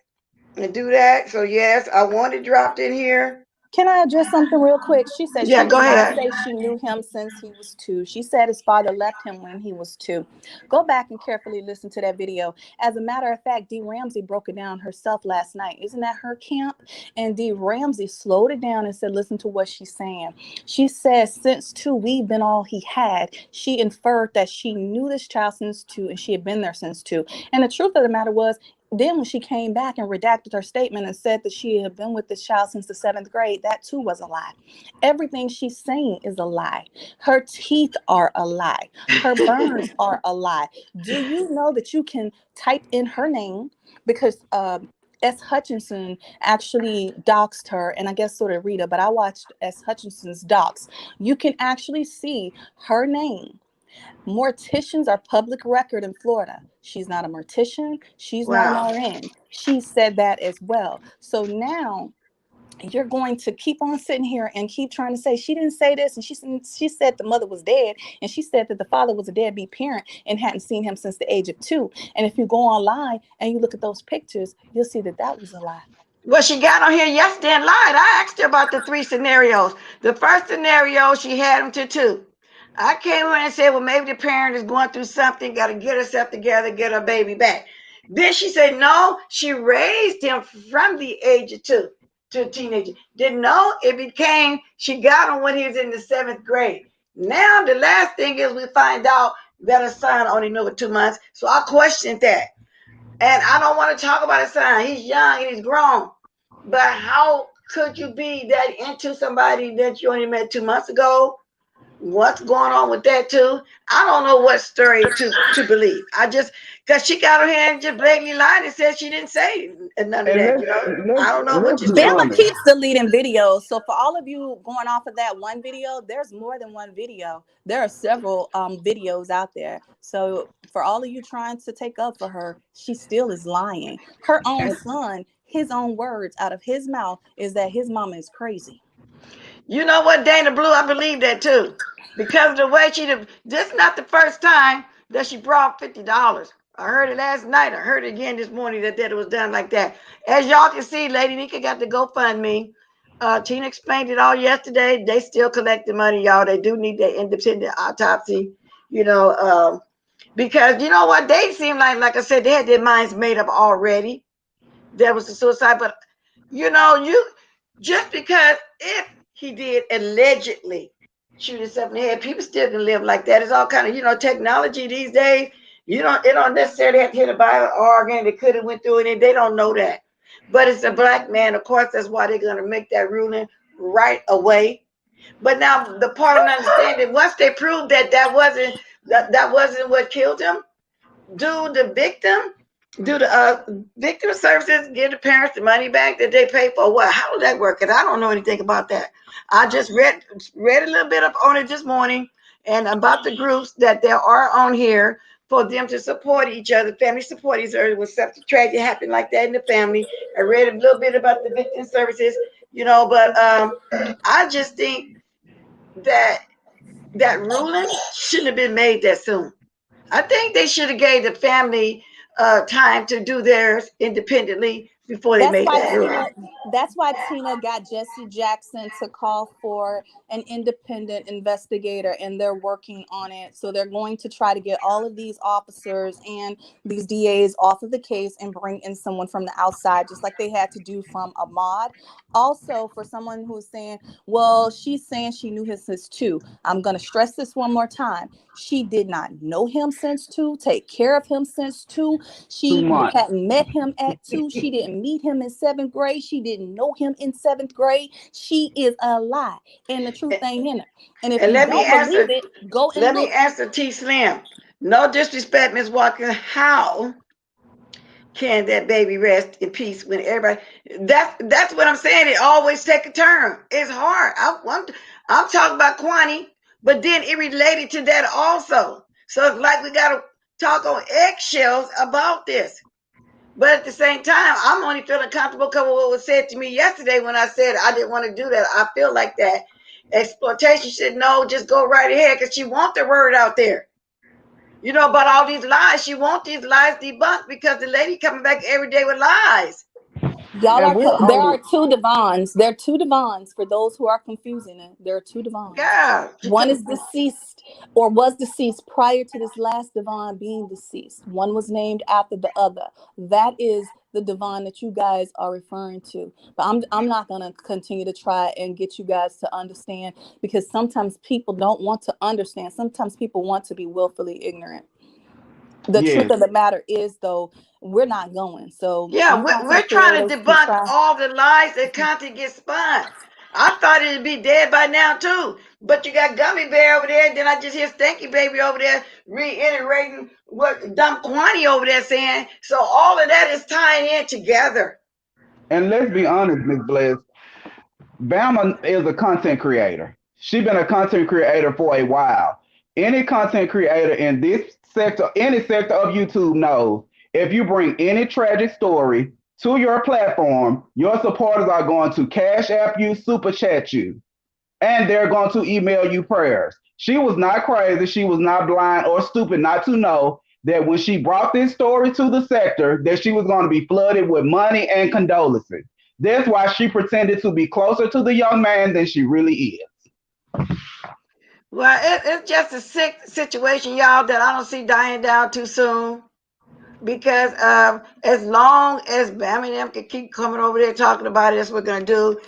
and do that. So yes, I want it dropped in here. Can I address something real quick? She said Yeah, she go did not ahead. say she knew him since he was 2. She said his father left him when he was 2. Go back and carefully listen to that video. As a matter of fact, Dee Ramsey broke it down herself last night. Isn't that her camp? And Dee Ramsey slowed it down and said, listen to what she's saying. She says, since 2, we've been all he had. She inferred that she knew this child since 2 and she had been there since 2. And the truth of the matter was, then when she came back and redacted her statement and said that she had been with this child since the 7th grade, that too was a lie. Everything she's saying is a lie. Her teeth are a lie. Her burns are a lie. Do you know that you can type in her name, because S. Hutchinson actually doxed her, and I guess sort of Rita, but I watched S. Hutchinson's docs. You can actually see her name. Morticians are public record in Florida. She's not a mortician. She's not an Wow. RN. She said that as well. So now you're going to keep on sitting here and keep trying to say she didn't say this, and she said the mother was dead, and she said that the father was a deadbeat parent and hadn't seen him since the age of 2. And if you go online and you look at those pictures, you'll see that that was a lie. Well, she got on here yesterday and lied. I asked her about the 3 scenarios. The first scenario, she had him to 2. I came in and said, well, maybe the parent is going through something, got to get herself together, get her baby back. Then she said, no, she raised him from the age of 2 to a teenager. Didn't know it became, she got him when he was in the 7th grade. Now, the last thing is we find out that her son only knew for 2 months. So I questioned that. And I don't want to talk about his son. He's young and he's grown. But how could you be that into somebody that you only met 2 months ago? What's going on with that too? I don't know what story to believe. I just, because she got her hand just blatantly lied and said she didn't say none of And that. I don't know what let's you're be saying. Bama honest. keeps deleting videos. So for all of you going off of that one video, there's more than one video. There are several videos out there. So for all of you trying to take up for her, she still is lying. Her own And son, his own words out of his mouth is that his mama is crazy. You know what, Dana Blue? I believe that too. Because of the way this is not the first time that she brought $50. I heard it last night. I heard it again this morning that it was done like that. As y'all can see, Lady Nika got the GoFundMe. Tina explained it all yesterday. They still collect the money, y'all. They do need their independent autopsy, you know, because you know what? They seem like I said, they had their minds made up already. That was a suicide, but you just because if he did allegedly shoot himself in the head, people still can live like that. It's all kind of technology these days. It don't necessarily have to hit a violent organ. They could have went through it, and they don't know that. But it's a black man, of course. That's why they're gonna make that ruling right away. But now the part of understanding, once they prove that wasn't what killed him, do the victim services give the parents the money back that they pay for? What? How does that work? Because I don't know anything about that. I just read a little bit up on it this morning and about the groups that there are on here for them to support each other, family support each other when something tragic happened like that in the family. I read a little bit about the victim services, but I just think that that ruling shouldn't have been made that soon. I think they should have gave the family time to do theirs independently before they That's made why that ruling. Tina got Jesse Jackson to call for an independent investigator, and they're working on it. So they're going to try to get all of these officers and these DAs off of the case and bring in someone from the outside, just like they had to do from Ahmaud. Also, for someone who's saying, well, she's saying she knew him since 2. I'm going to stress this one more time. She did not know him since 2, take care of him since 2. too She much. hadn't met him at 2. She didn't meet him in 7th grade. She didn't know him in 7th grade. She is a lie, and the truth ain't in her. And if And you don't believe it, go and let me look. answer T Slim. No disrespect, Miss Watkins. How can that baby rest in peace when everybody? That's what I'm saying. It always take a turn. It's hard. I'm talking about Kwani, but then it related to that also. So it's like we got to talk on eggshells about this. But at the same time, I'm only feeling comfortable because of what was said to me yesterday when I said I didn't want to do that. I feel like that exploitation should no, just go right ahead because she wants the word out there. About all these lies. She wants these lies debunked because the lady coming back every day with lies. Y'all And are we're there on are two Devons. There are two Devons for those who are confusing it. There are two Devons. yeah. One is deceased or was deceased prior to this last Devon being deceased. One was named after the other. That is the Devon that you guys are referring to. But I'm not gonna continue to try and get you guys to understand, because sometimes people don't want to understand. Sometimes people want to be willfully ignorant. The truth Yes. of the matter is, though, we're not going. So Yeah, you we're content trying to creators can debunk try. all the lies that content gets spun. I thought it'd be dead by now too, but you got Gummy Bear over there. Then I just hear Stinky Baby over there reiterating what Dumb Quani over there saying. So all of that is tying in together. And let's be honest, Miss Bliss, Bama is a content creator. She's been a content creator for a while. Any content creator in this sector, any sector of YouTube knows if you bring any tragic story to your platform, your supporters are going to cash app you, super chat you, and they're going to email you prayers. She was not crazy. She was not blind or stupid not to know that when she brought this story to the sector, that she was going to be flooded with money and condolences. That's why she pretended to be closer to the young man than she really is. Well, it's just a sick situation, y'all, that I don't see dying down too soon. Because as long as Bam and them can keep coming over there talking about it, that's what we're gonna do.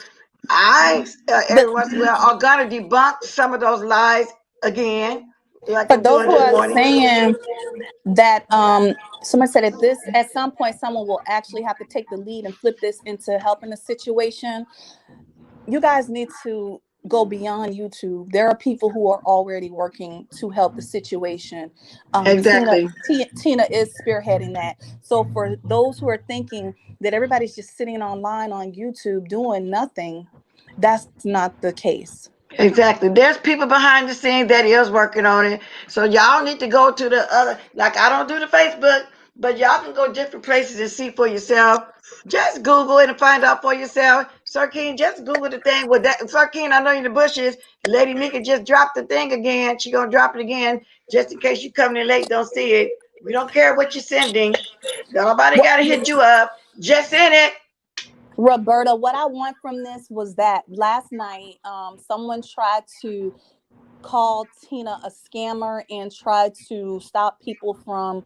I But every once in a while are gonna debunk some of those lies again, like for I'm those doing who this are morning. saying that someone said at some point someone will actually have to take the lead and flip this into helping the situation, you guys need to go beyond YouTube. There are people who are already working to help the situation. Exactly. Tina is spearheading that. So for those who are thinking that everybody's just sitting online on YouTube doing nothing, that's not the case. Exactly. There's people behind the scenes that is working on it. So y'all need to go to the other, like I don't do the Facebook, but y'all can go different places and see for yourself. Just Google it and find out for yourself. Sir King, just Google the thing with that. Sir King, I know you're in the bushes. Lady Nika just dropped the thing again. She gonna drop it again just in case you coming in late, don't see it. We don't care what you're sending. Nobody What gotta hit you up. Just in it. Roberta, what I want from this was that last night, someone tried to call Tina a scammer and tried to stop people from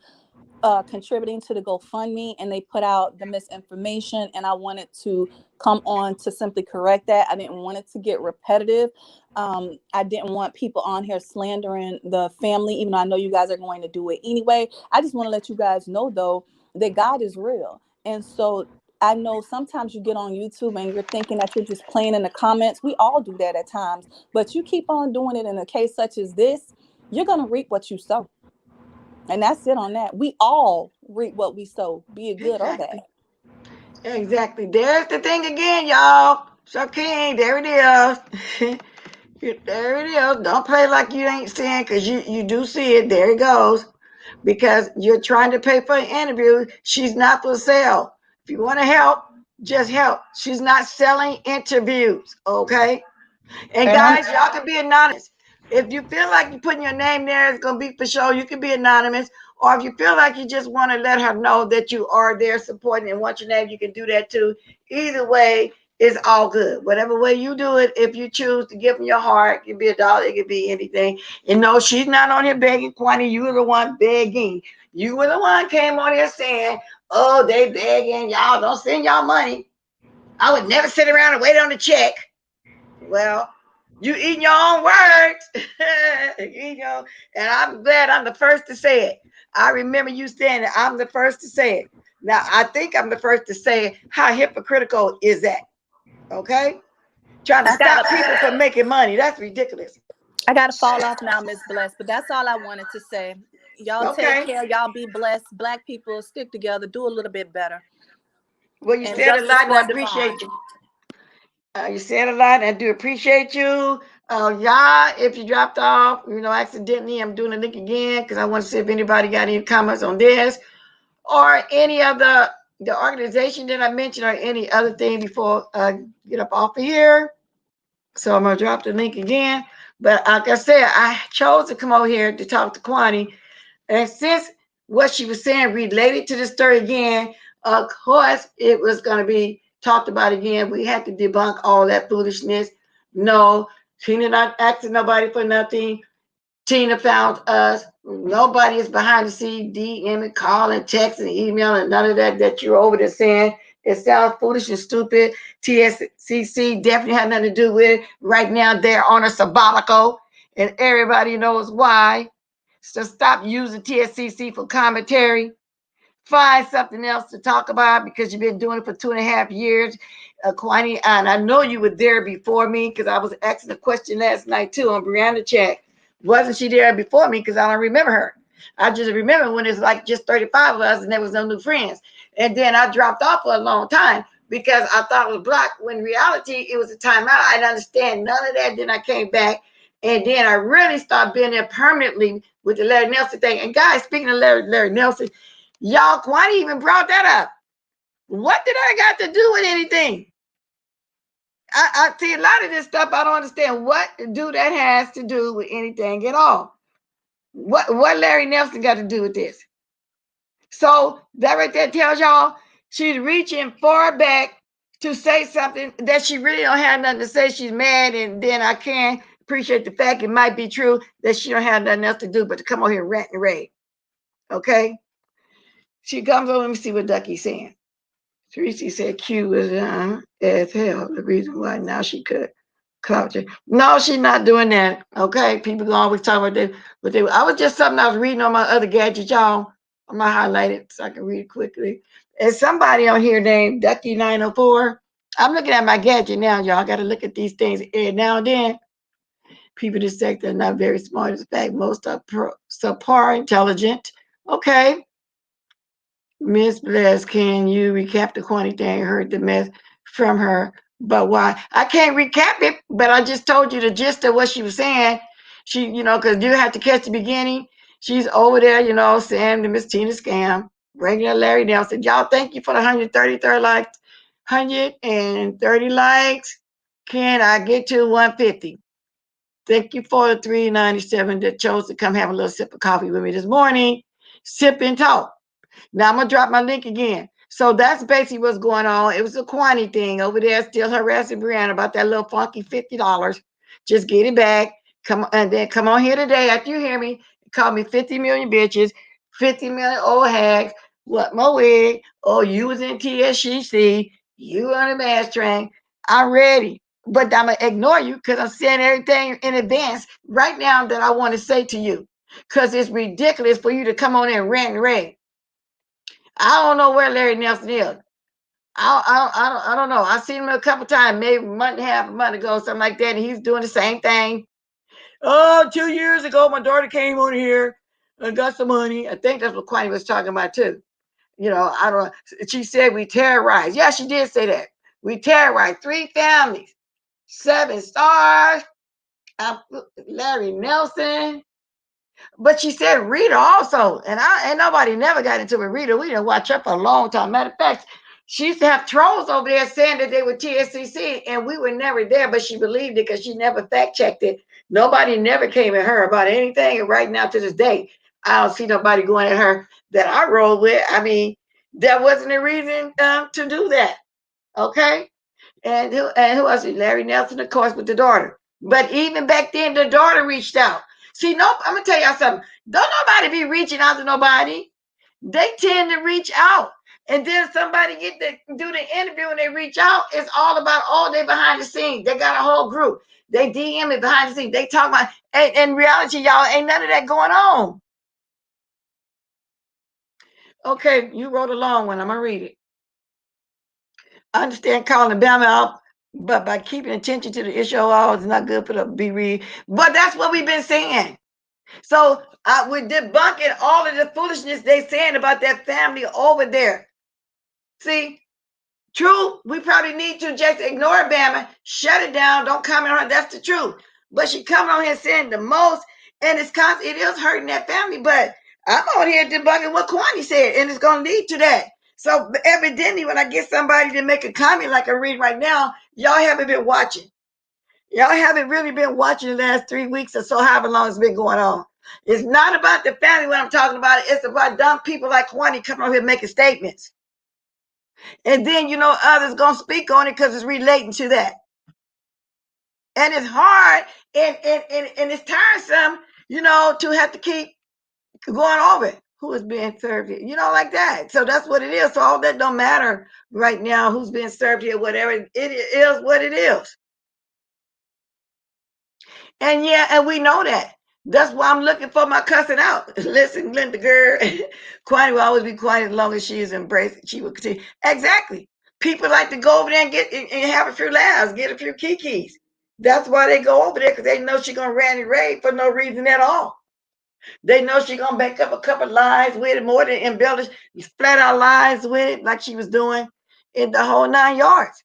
contributing to the GoFundMe, and they put out the misinformation. And I wanted to come on to simply correct that. I didn't want it to get repetitive. I didn't want people on here slandering the family, even though I know you guys are going to do it anyway. I just want to let you guys know, though, that God is real. And so I know sometimes you get on YouTube and you're thinking that you're just playing in the comments. We all do that at times, but you keep on doing it in a case such as this, you're going to reap what you sow. And that's it on that. We all reap what we sow, be it good or bad. Exactly. Exactly. There's the thing again, y'all. Sir King, there it is. There it is. Don't play like you ain't seeing, because you do see it. There it goes. Because you're trying to pay for an interview. She's not for sale. If you want to help, just help. She's not selling interviews. Okay. And And I'm guys, y'all can be anonymous. If you feel like you're putting your name there, it's gonna be for show. You can be anonymous. Or if you feel like you just want to let her know that you are there supporting and want your name, you can do that too. Either way, it's all good. Whatever way you do it, if you choose to give them your heart, it could be $1, it could be anything. And no, she's not on here begging, Quantity. You were the one begging. You were the one came on here saying, "Oh, they begging y'all. Don't send y'all money. I would never sit around and wait on the check." Well, you eating your own words. And I'm glad I'm the first to say it. I remember you saying it. I'm the first to say it. Now, I think I'm the first to say how hypocritical is that? Okay? Trying to I stop gotta people from making money. That's ridiculous. I gotta fall off now, Miss Bless. But that's all I wanted to say. Y'all take Okay. care, y'all be blessed. Black people stick together, do a little bit better. Well, you And said a justice lot, and for I Devon. appreciate you. You said a lot, and I do appreciate you. Y'all, if you dropped off, accidentally, I'm doing the link again because I want to see if anybody got any comments on this or any of the organization that I mentioned or any other thing before I get up off of here. So I'm gonna drop the link again. But like I said, I chose to come over here to talk to Kwani, and since what she was saying related to the story again, of course it was gonna be talked about again. We had to debunk all that foolishness. No, Tina not asking nobody for nothing. Tina found us. Nobody is behind the scenes DMing, calling, texting, emailing, none of that you're over there saying. It sounds foolish and stupid. TSCC definitely had nothing to do with it. Right now, they're on a sabbatical, and everybody knows why. So stop using TSCC for commentary. Find something else to talk about because you've been doing it for 2.5 years. Kwani, and I know you were there before me because I was asking a question last night too on Brianna Check. Wasn't she there before me? Because I don't remember her. I just remember when it's like just 35 of us and there was no new friends. And then I dropped off for a long time because I thought it was blocked. When in reality, it was a timeout. I didn't understand none of that. Then I came back. And then I really started being there permanently with the Larry Nelson thing. And guys, speaking of Larry Nelson, y'all, Kwani even brought that up. What did I got to do with anything? I see a lot of this stuff. I don't understand what do that has to do with anything at all. What Larry Nelson got to do with this? So that right there tells y'all she's reaching far back to say something that she really don't have nothing to say. She's mad, and then I can't appreciate the fact it might be true that she don't have nothing else to do but to come on here and rant and rave. Okay? She comes over. Let me see what Ducky's saying. Tracy said Q was as hell. The reason why now she could clout you. No, she's not doing that. Okay, people gonna always talk about that, but I was just something I was reading on my other gadget, y'all. I'm gonna highlight it so I can read it quickly. And somebody on here named Ducky 904. I'm looking at my gadget now, y'all. I got to look at these things now and then. People in this sector are not very smart. In fact, most are subpar intelligent. Okay. Miss Bless, can you recap the Kwani thing? I heard the mess from her, but why? I can't recap it, but I just told you the gist of what she was saying. She, because you have to catch the beginning. She's over there, saying the Miss Tina scam, regular Larry Nelson. Y'all, thank you for the 133 likes. 130 likes. Can I get to 150? Thank you for the 397 that chose to come have a little sip of coffee with me this morning. Sip and talk. Now I'm gonna drop my link again. So that's basically what's going on. It was a Kwani thing over there, still harassing Brianna about that little funky $50. Just get it back. Come and then come on here today after you hear me. Call me 50 million bitches, 50 million old hags. What my wig? Oh, you was in TSCC. You on a mass train. I'm ready. But I'm gonna ignore you because I'm saying everything in advance right now that I want to say to you. Because it's ridiculous for you to come on and rant and rave. I don't know where Larry Nelson is. I don't know. I've seen him a couple times, maybe a month and a half, a month ago, something like that, and he's doing the same thing. Oh, 2 years ago, my daughter came on here and got some money. I think that's what Kwani was talking about too. I don't. She said we terrorized. Yeah, she did say that. We terrorized 3 families, 7 stars. Larry Nelson. But she said Rita also, and ain't nobody never got into it. Rita, we didn't watch her for a long time. Matter of fact, she used to have trolls over there saying that they were TSCC, and we were never there, but she believed it because she never fact checked it. Nobody never came at her about anything, and right now to this day, I don't see nobody going at her that I roll with. I mean, that wasn't a reason to do that. Okay, and who else? Larry Nelson, of course, with the daughter. But even back then, the daughter reached out. See, no, I'm gonna tell y'all something. Don't nobody be reaching out to nobody. They tend to reach out. And then somebody get to do the interview and they reach out. It's all about, they behind the scenes. They got a whole group. They DM it behind the scenes. They talk about, in reality, y'all, ain't none of that going on. Okay, you wrote a long one. I'm gonna read it. I understand calling Bama out, but by keeping attention to the issue all is not good for the be read. But that's what we've been saying. So we're debunking all of the foolishness they saying about that family over there. See, true, we probably need to just ignore Bama, shut it down, don't comment on her. That's the truth. But she coming on here saying the most, and it is hurting that family. But I'm on here debunking what Kwani said, and it's going to lead to that. So evidently, when I get somebody to make a comment like I read right now, y'all haven't been watching. Y'all haven't really been watching the last 3 weeks or so, however long it's been going on. It's not about the family when I'm talking about it. It's about dumb people like Kwani coming over here making statements. And then, others going to speak on it because it's relating to that. And it's hard and it's tiresome, to have to keep going over it. Who is being served here? Like that. So that's what it is. So all that don't matter right now, who's being served here, whatever. It is what it is. And yeah, and we know that. That's why I'm looking for my cussing out. Listen, Linda girl, Quani will always be quiet as long as she is embraced. She will continue. Exactly. People like to go over there and get and have a few laughs, get a few kikis. That's why they go over there, because they know she's gonna rant and rave for no reason at all. They know she's gonna make up a couple lies with it, more than embellish, flat out lies with it, like she was doing in the whole 9 yards.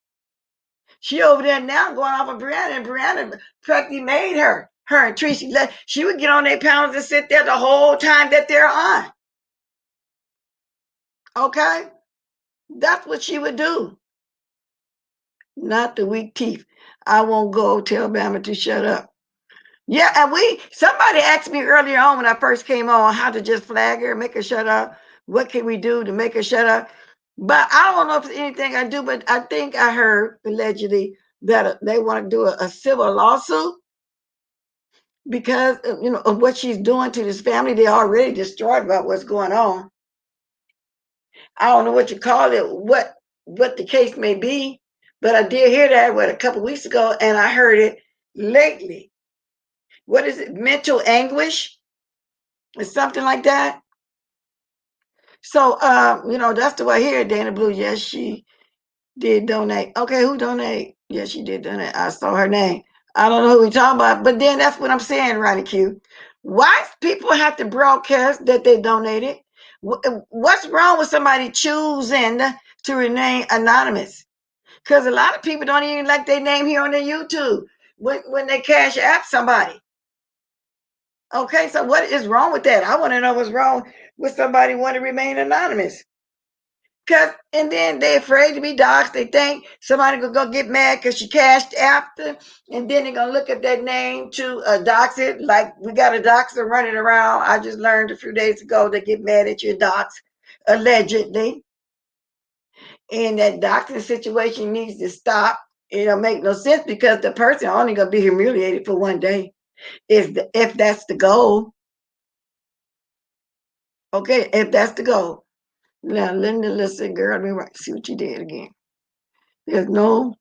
She over there now going off of Brianna, and Brianna practically made her and Tracy. She would get on their panels and sit there the whole time that they're on. Okay, that's what she would do. Not the weak teeth. I won't go tell Bama to shut up. Yeah, and somebody asked me earlier on when I first came on how to just flag her, make her shut up. What can we do to make her shut up? But I don't know if it's anything I do, but I think I heard allegedly that they want to do a civil lawsuit because of what she's doing to this family. They're already distraught about what's going on. I don't know what you call it, what the case may be, but I did hear that a couple weeks ago, and I heard it lately. What is it? Mental anguish or something like that. So, that's the way I hear it, Dana Blue. Yes, she did donate. Okay, who donate? Yes, she did donate. I saw her name. I don't know who we talking about, but then that's what I'm saying, Ronnie Q. Why people have to broadcast that they donated? What's wrong with somebody choosing to remain anonymous? Because a lot of people don't even like their name here on their YouTube when they cash app somebody. Okay, so what is wrong with that? I want to know what's wrong with somebody want to remain anonymous. And then they're afraid to be doxxed. They think somebody gonna go get mad because she cashed after, and then they're gonna look at that name to dox it. Like we got a doxer running around. I just learned a few days ago they get mad at your dox, allegedly. And that doxing situation needs to stop. It don't make no sense because the person only gonna be humiliated for one day. If that's the goal. Okay, if that's the goal. Now, Linda, listen, girl, let me see what you did again. There's no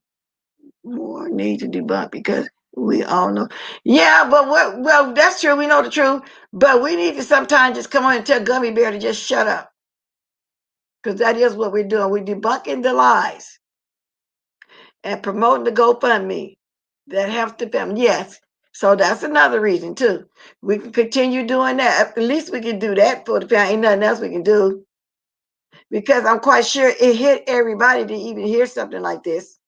more need to debunk because we all know. Yeah, but well, that's true. We know the truth. But we need to sometimes just come on and tell Gummy Bear to just shut up. Because that is what we're doing. We're debunking the lies and promoting the GoFundMe that helps the family. Yes. So that's another reason, too. We can continue doing that. At least we can do that for the family. Ain't nothing else we can do. Because I'm quite sure it hit everybody to even hear something like this.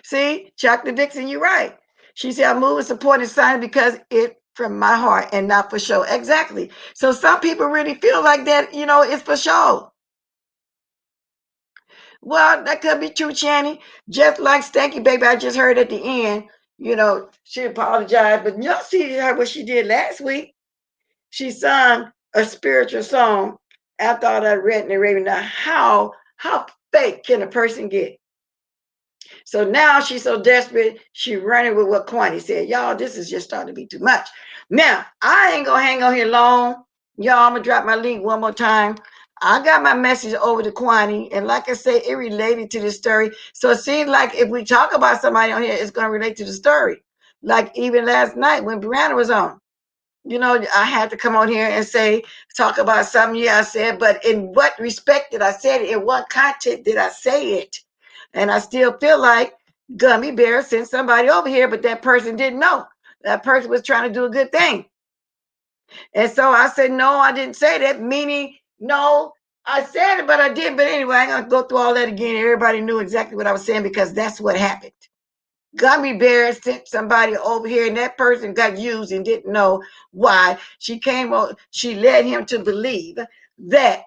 See, Chocolate Dixon, you're right. She said, I'm moving, supporting signs because it from my heart and not for show. Exactly. So some people really feel like that, it's for show. Well, that could be true, Channy. Just like Stanky Baby, I just heard at the end, she apologized. But y'all see what she did last week? She sung a spiritual song after all that ranting and raving. Now, how fake can a person get? So now she's so desperate, she running with what Quani said. Y'all, this is just starting to be too much. Now, I ain't going to hang on here long. Y'all, I'm going to drop my link one more time. I got my message over to Quani, and like I said, it related to the story. So it seems like if we talk about somebody on here, it's going to relate to the story. Like even last night when Brianna was on. I had to come on here and talk about something. I said, but in what respect did I say it? In what content did I say it? And I still feel like Gummy Bear sent somebody over here, but that person didn't know. That person was trying to do a good thing. And so I said, no, I didn't say that, meaning, no, I said it, but I did. But anyway, I'm going to go through all that again. Everybody knew exactly what I was saying because that's what happened. Gummy Bear sent somebody over here, and that person got used and didn't know why. She led him to believe that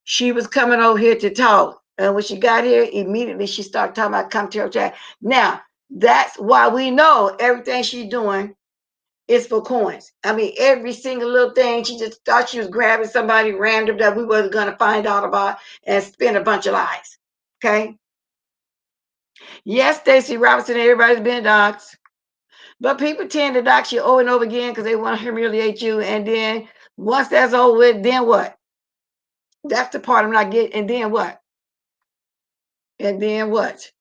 she was coming over here to talk. And when she got here, immediately she started talking about come to her chat. Now, that's why we know everything she's doing is for coins. I mean, every single little thing. She just thought she was grabbing somebody random that we wasn't going to find out about and spend a bunch of lies. Okay. Yes, Stacey Robinson, everybody's been doxxed. But people tend to dox you over and over again because they want to humiliate you. And then once that's over with, then what? That's the part I'm not getting. And then what? And then what?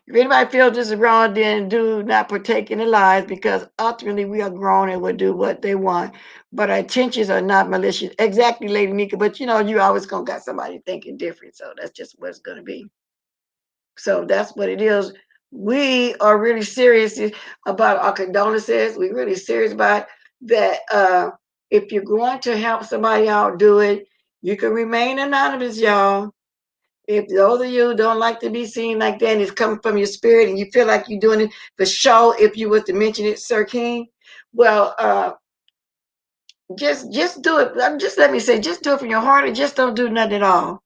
If anybody feels this is wrong, then do not partake in the lies because ultimately we are grown and will do what they want. But our intentions are not malicious. Exactly, Lady Nika. But you always gonna got somebody thinking different. So that's just what it's gonna be. So that's what it is. We are really serious about our condolences. We're really serious about that. If you're going to help somebody out, do it. You can remain anonymous, y'all. If those of you don't like to be seen like that and it's coming from your spirit and you feel like you're doing it for show, if you were to mention it, Sir King, well, just do it. Just let me say, just do it from your heart and just don't do nothing at all.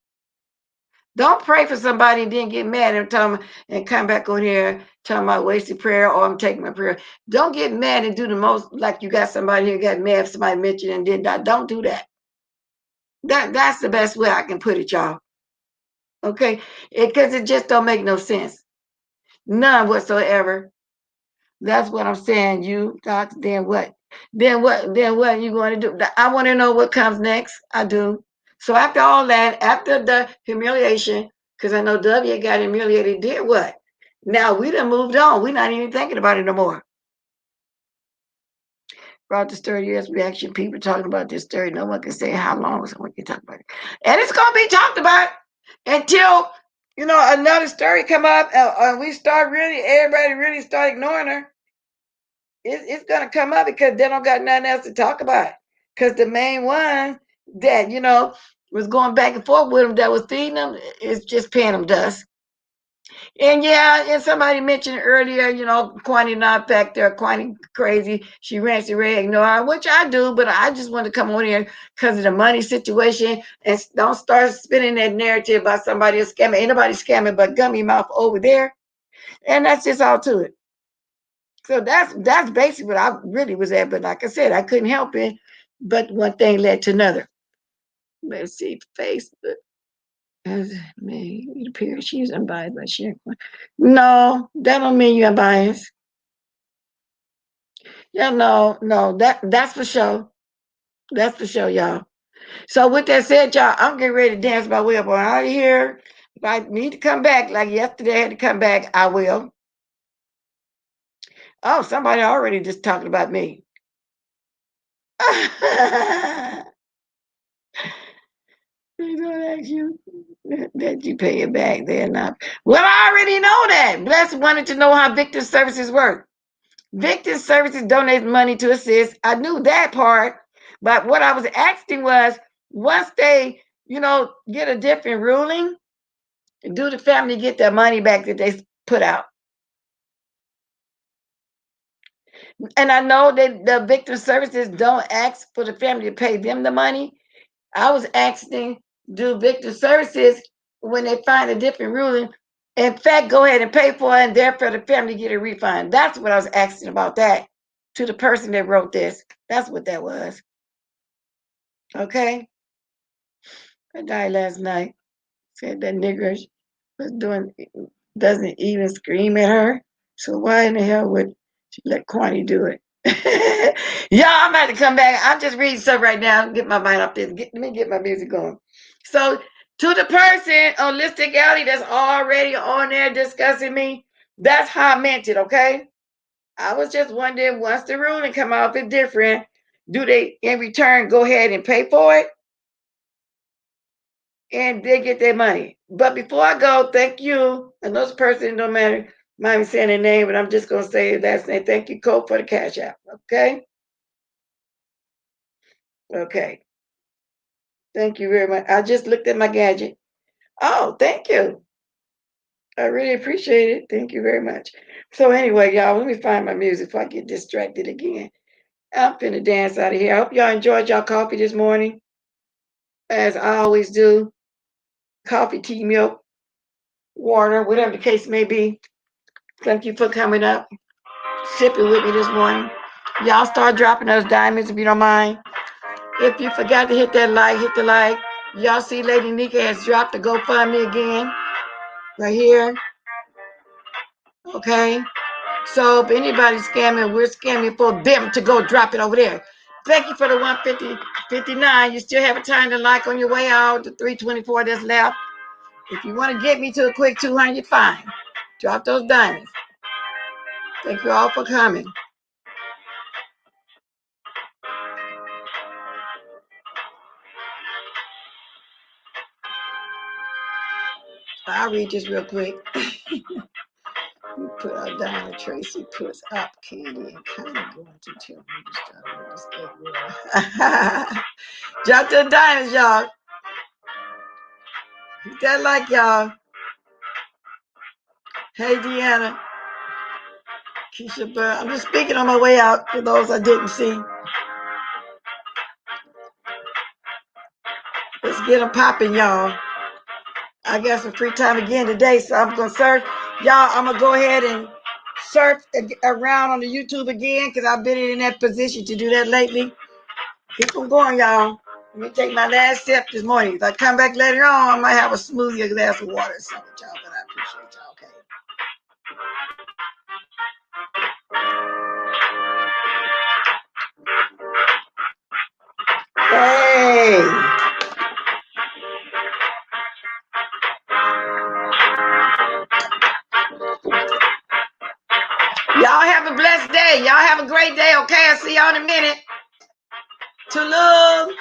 Don't pray for somebody and then get mad and tell them and come back on here talking about wasted prayer or I'm taking my prayer. Don't get mad and do the most like you got somebody here got mad if somebody mentioned and then die. Don't do that. That's the best way I can put it, y'all. Okay, because it just don't make no sense, none whatsoever. That's what I'm saying. You doc, then what? Then what? Then what are you going to do? I want to know what comes next. I do. So after all that, after the humiliation, because I know W got humiliated, did what? Now we done moved on. We're not even thinking about it no more. Brought this 30 years reaction. People talking about this story. No one can say how long someone can talk about it. And it's gonna be talked about until another story come up and we start everybody really start ignoring her. It's gonna come up because they don't got nothing else to talk about. Because the main one that was going back and forth with them that was feeding them is just paying them dust. And yeah, and somebody mentioned earlier, Quantity not factor, Quantity crazy. She rants and red, ignore her, which I do, but I just want to come on here because of the money situation and don't start spinning that narrative about somebody else scamming. Ain't nobody scamming but Gummy Mouth over there. And that's just all to it. So that's basically what I really was at. But like I said, I couldn't help it. But one thing led to another. Let's see, Facebook. As me, it appears she's unbiased by sharing. No, that don't mean you're unbiased. Yeah, no, that's for sure. That's for sure, y'all. So with that said, y'all, I'm getting ready to dance my way up on out of here. If I need to come back, like yesterday I had to come back, I will. Oh, somebody already just talking about me. They don't ask you that you pay it back. They're not. Well, I already know that. Bless wanted to know how victim services work. Victim services donates money to assist. I knew that part. But what I was asking was once they, get a different ruling, do the family get their money back that they put out? And I know that the victim services don't ask for the family to pay them the money. I was asking, do victim services, when they find a different ruling, in fact, go ahead and pay for it and therefore the family get a refund? That's what I was asking about that to the person that wrote this. That's what that was. Okay? I died last night. Said that nigger was doesn't even scream at her. So why in the hell would she let Quantity do it? Y'all, I'm about to come back. I'm just reading stuff right now. Get my mind up there. Let me get my music going. So to the person on Listic Alley that's already on there discussing me, that's how I meant it, okay? I was just wondering, once the ruling come out, if it's different, do they in return go ahead and pay for it? And they get their money. But before I go, thank you. And those person don't matter, mind me saying their name, but I'm just gonna say that's name. Thank you, Coffe, for the Cashapp. Okay. Okay. Thank you very much. I just looked at my gadget. Oh, thank you. I really appreciate it. Thank you very much. So anyway, y'all, let me find my music before I get distracted again. I'm finna dance out of here. I hope y'all enjoyed y'all coffee this morning, as I always do. Coffee, tea, milk, water, whatever the case may be. Thank you for coming up, sipping with me this morning. Y'all start dropping those diamonds if you don't mind. If you forgot to hit that like, hit the like. Y'all see Lady Nika has dropped the GoFundMe again. Right here. Okay. So if anybody's scamming, we're scamming for them to go drop it over there. Thank you for the 150.59. You still have a time to like on your way out. The 324 that's left. If you want to get me to a quick 200, fine. Drop those diamonds. Thank you all for coming. I'll read this real quick. We put our diamond. Tracy puts up candy and kind of going to tell me to stop with this. Drop the diamonds, y'all. Hit that like, y'all. Hey, Deanna. Keisha Burr. I'm just speaking on my way out for those I didn't see. Let's get them popping, y'all. I got some free time again today, so I'm going to search. Y'all, I'm going to go ahead and search around on the YouTube again because I've been in that position to do that lately. Keep them going, y'all. Let me take my last sip this morning. If I come back later on, I might have a smoothie, a glass of water or something, y'all, but I appreciate y'all, okay? Hey! Y'all have a blessed day. Y'all have a great day, okay? I'll see y'all in a minute. Tulum.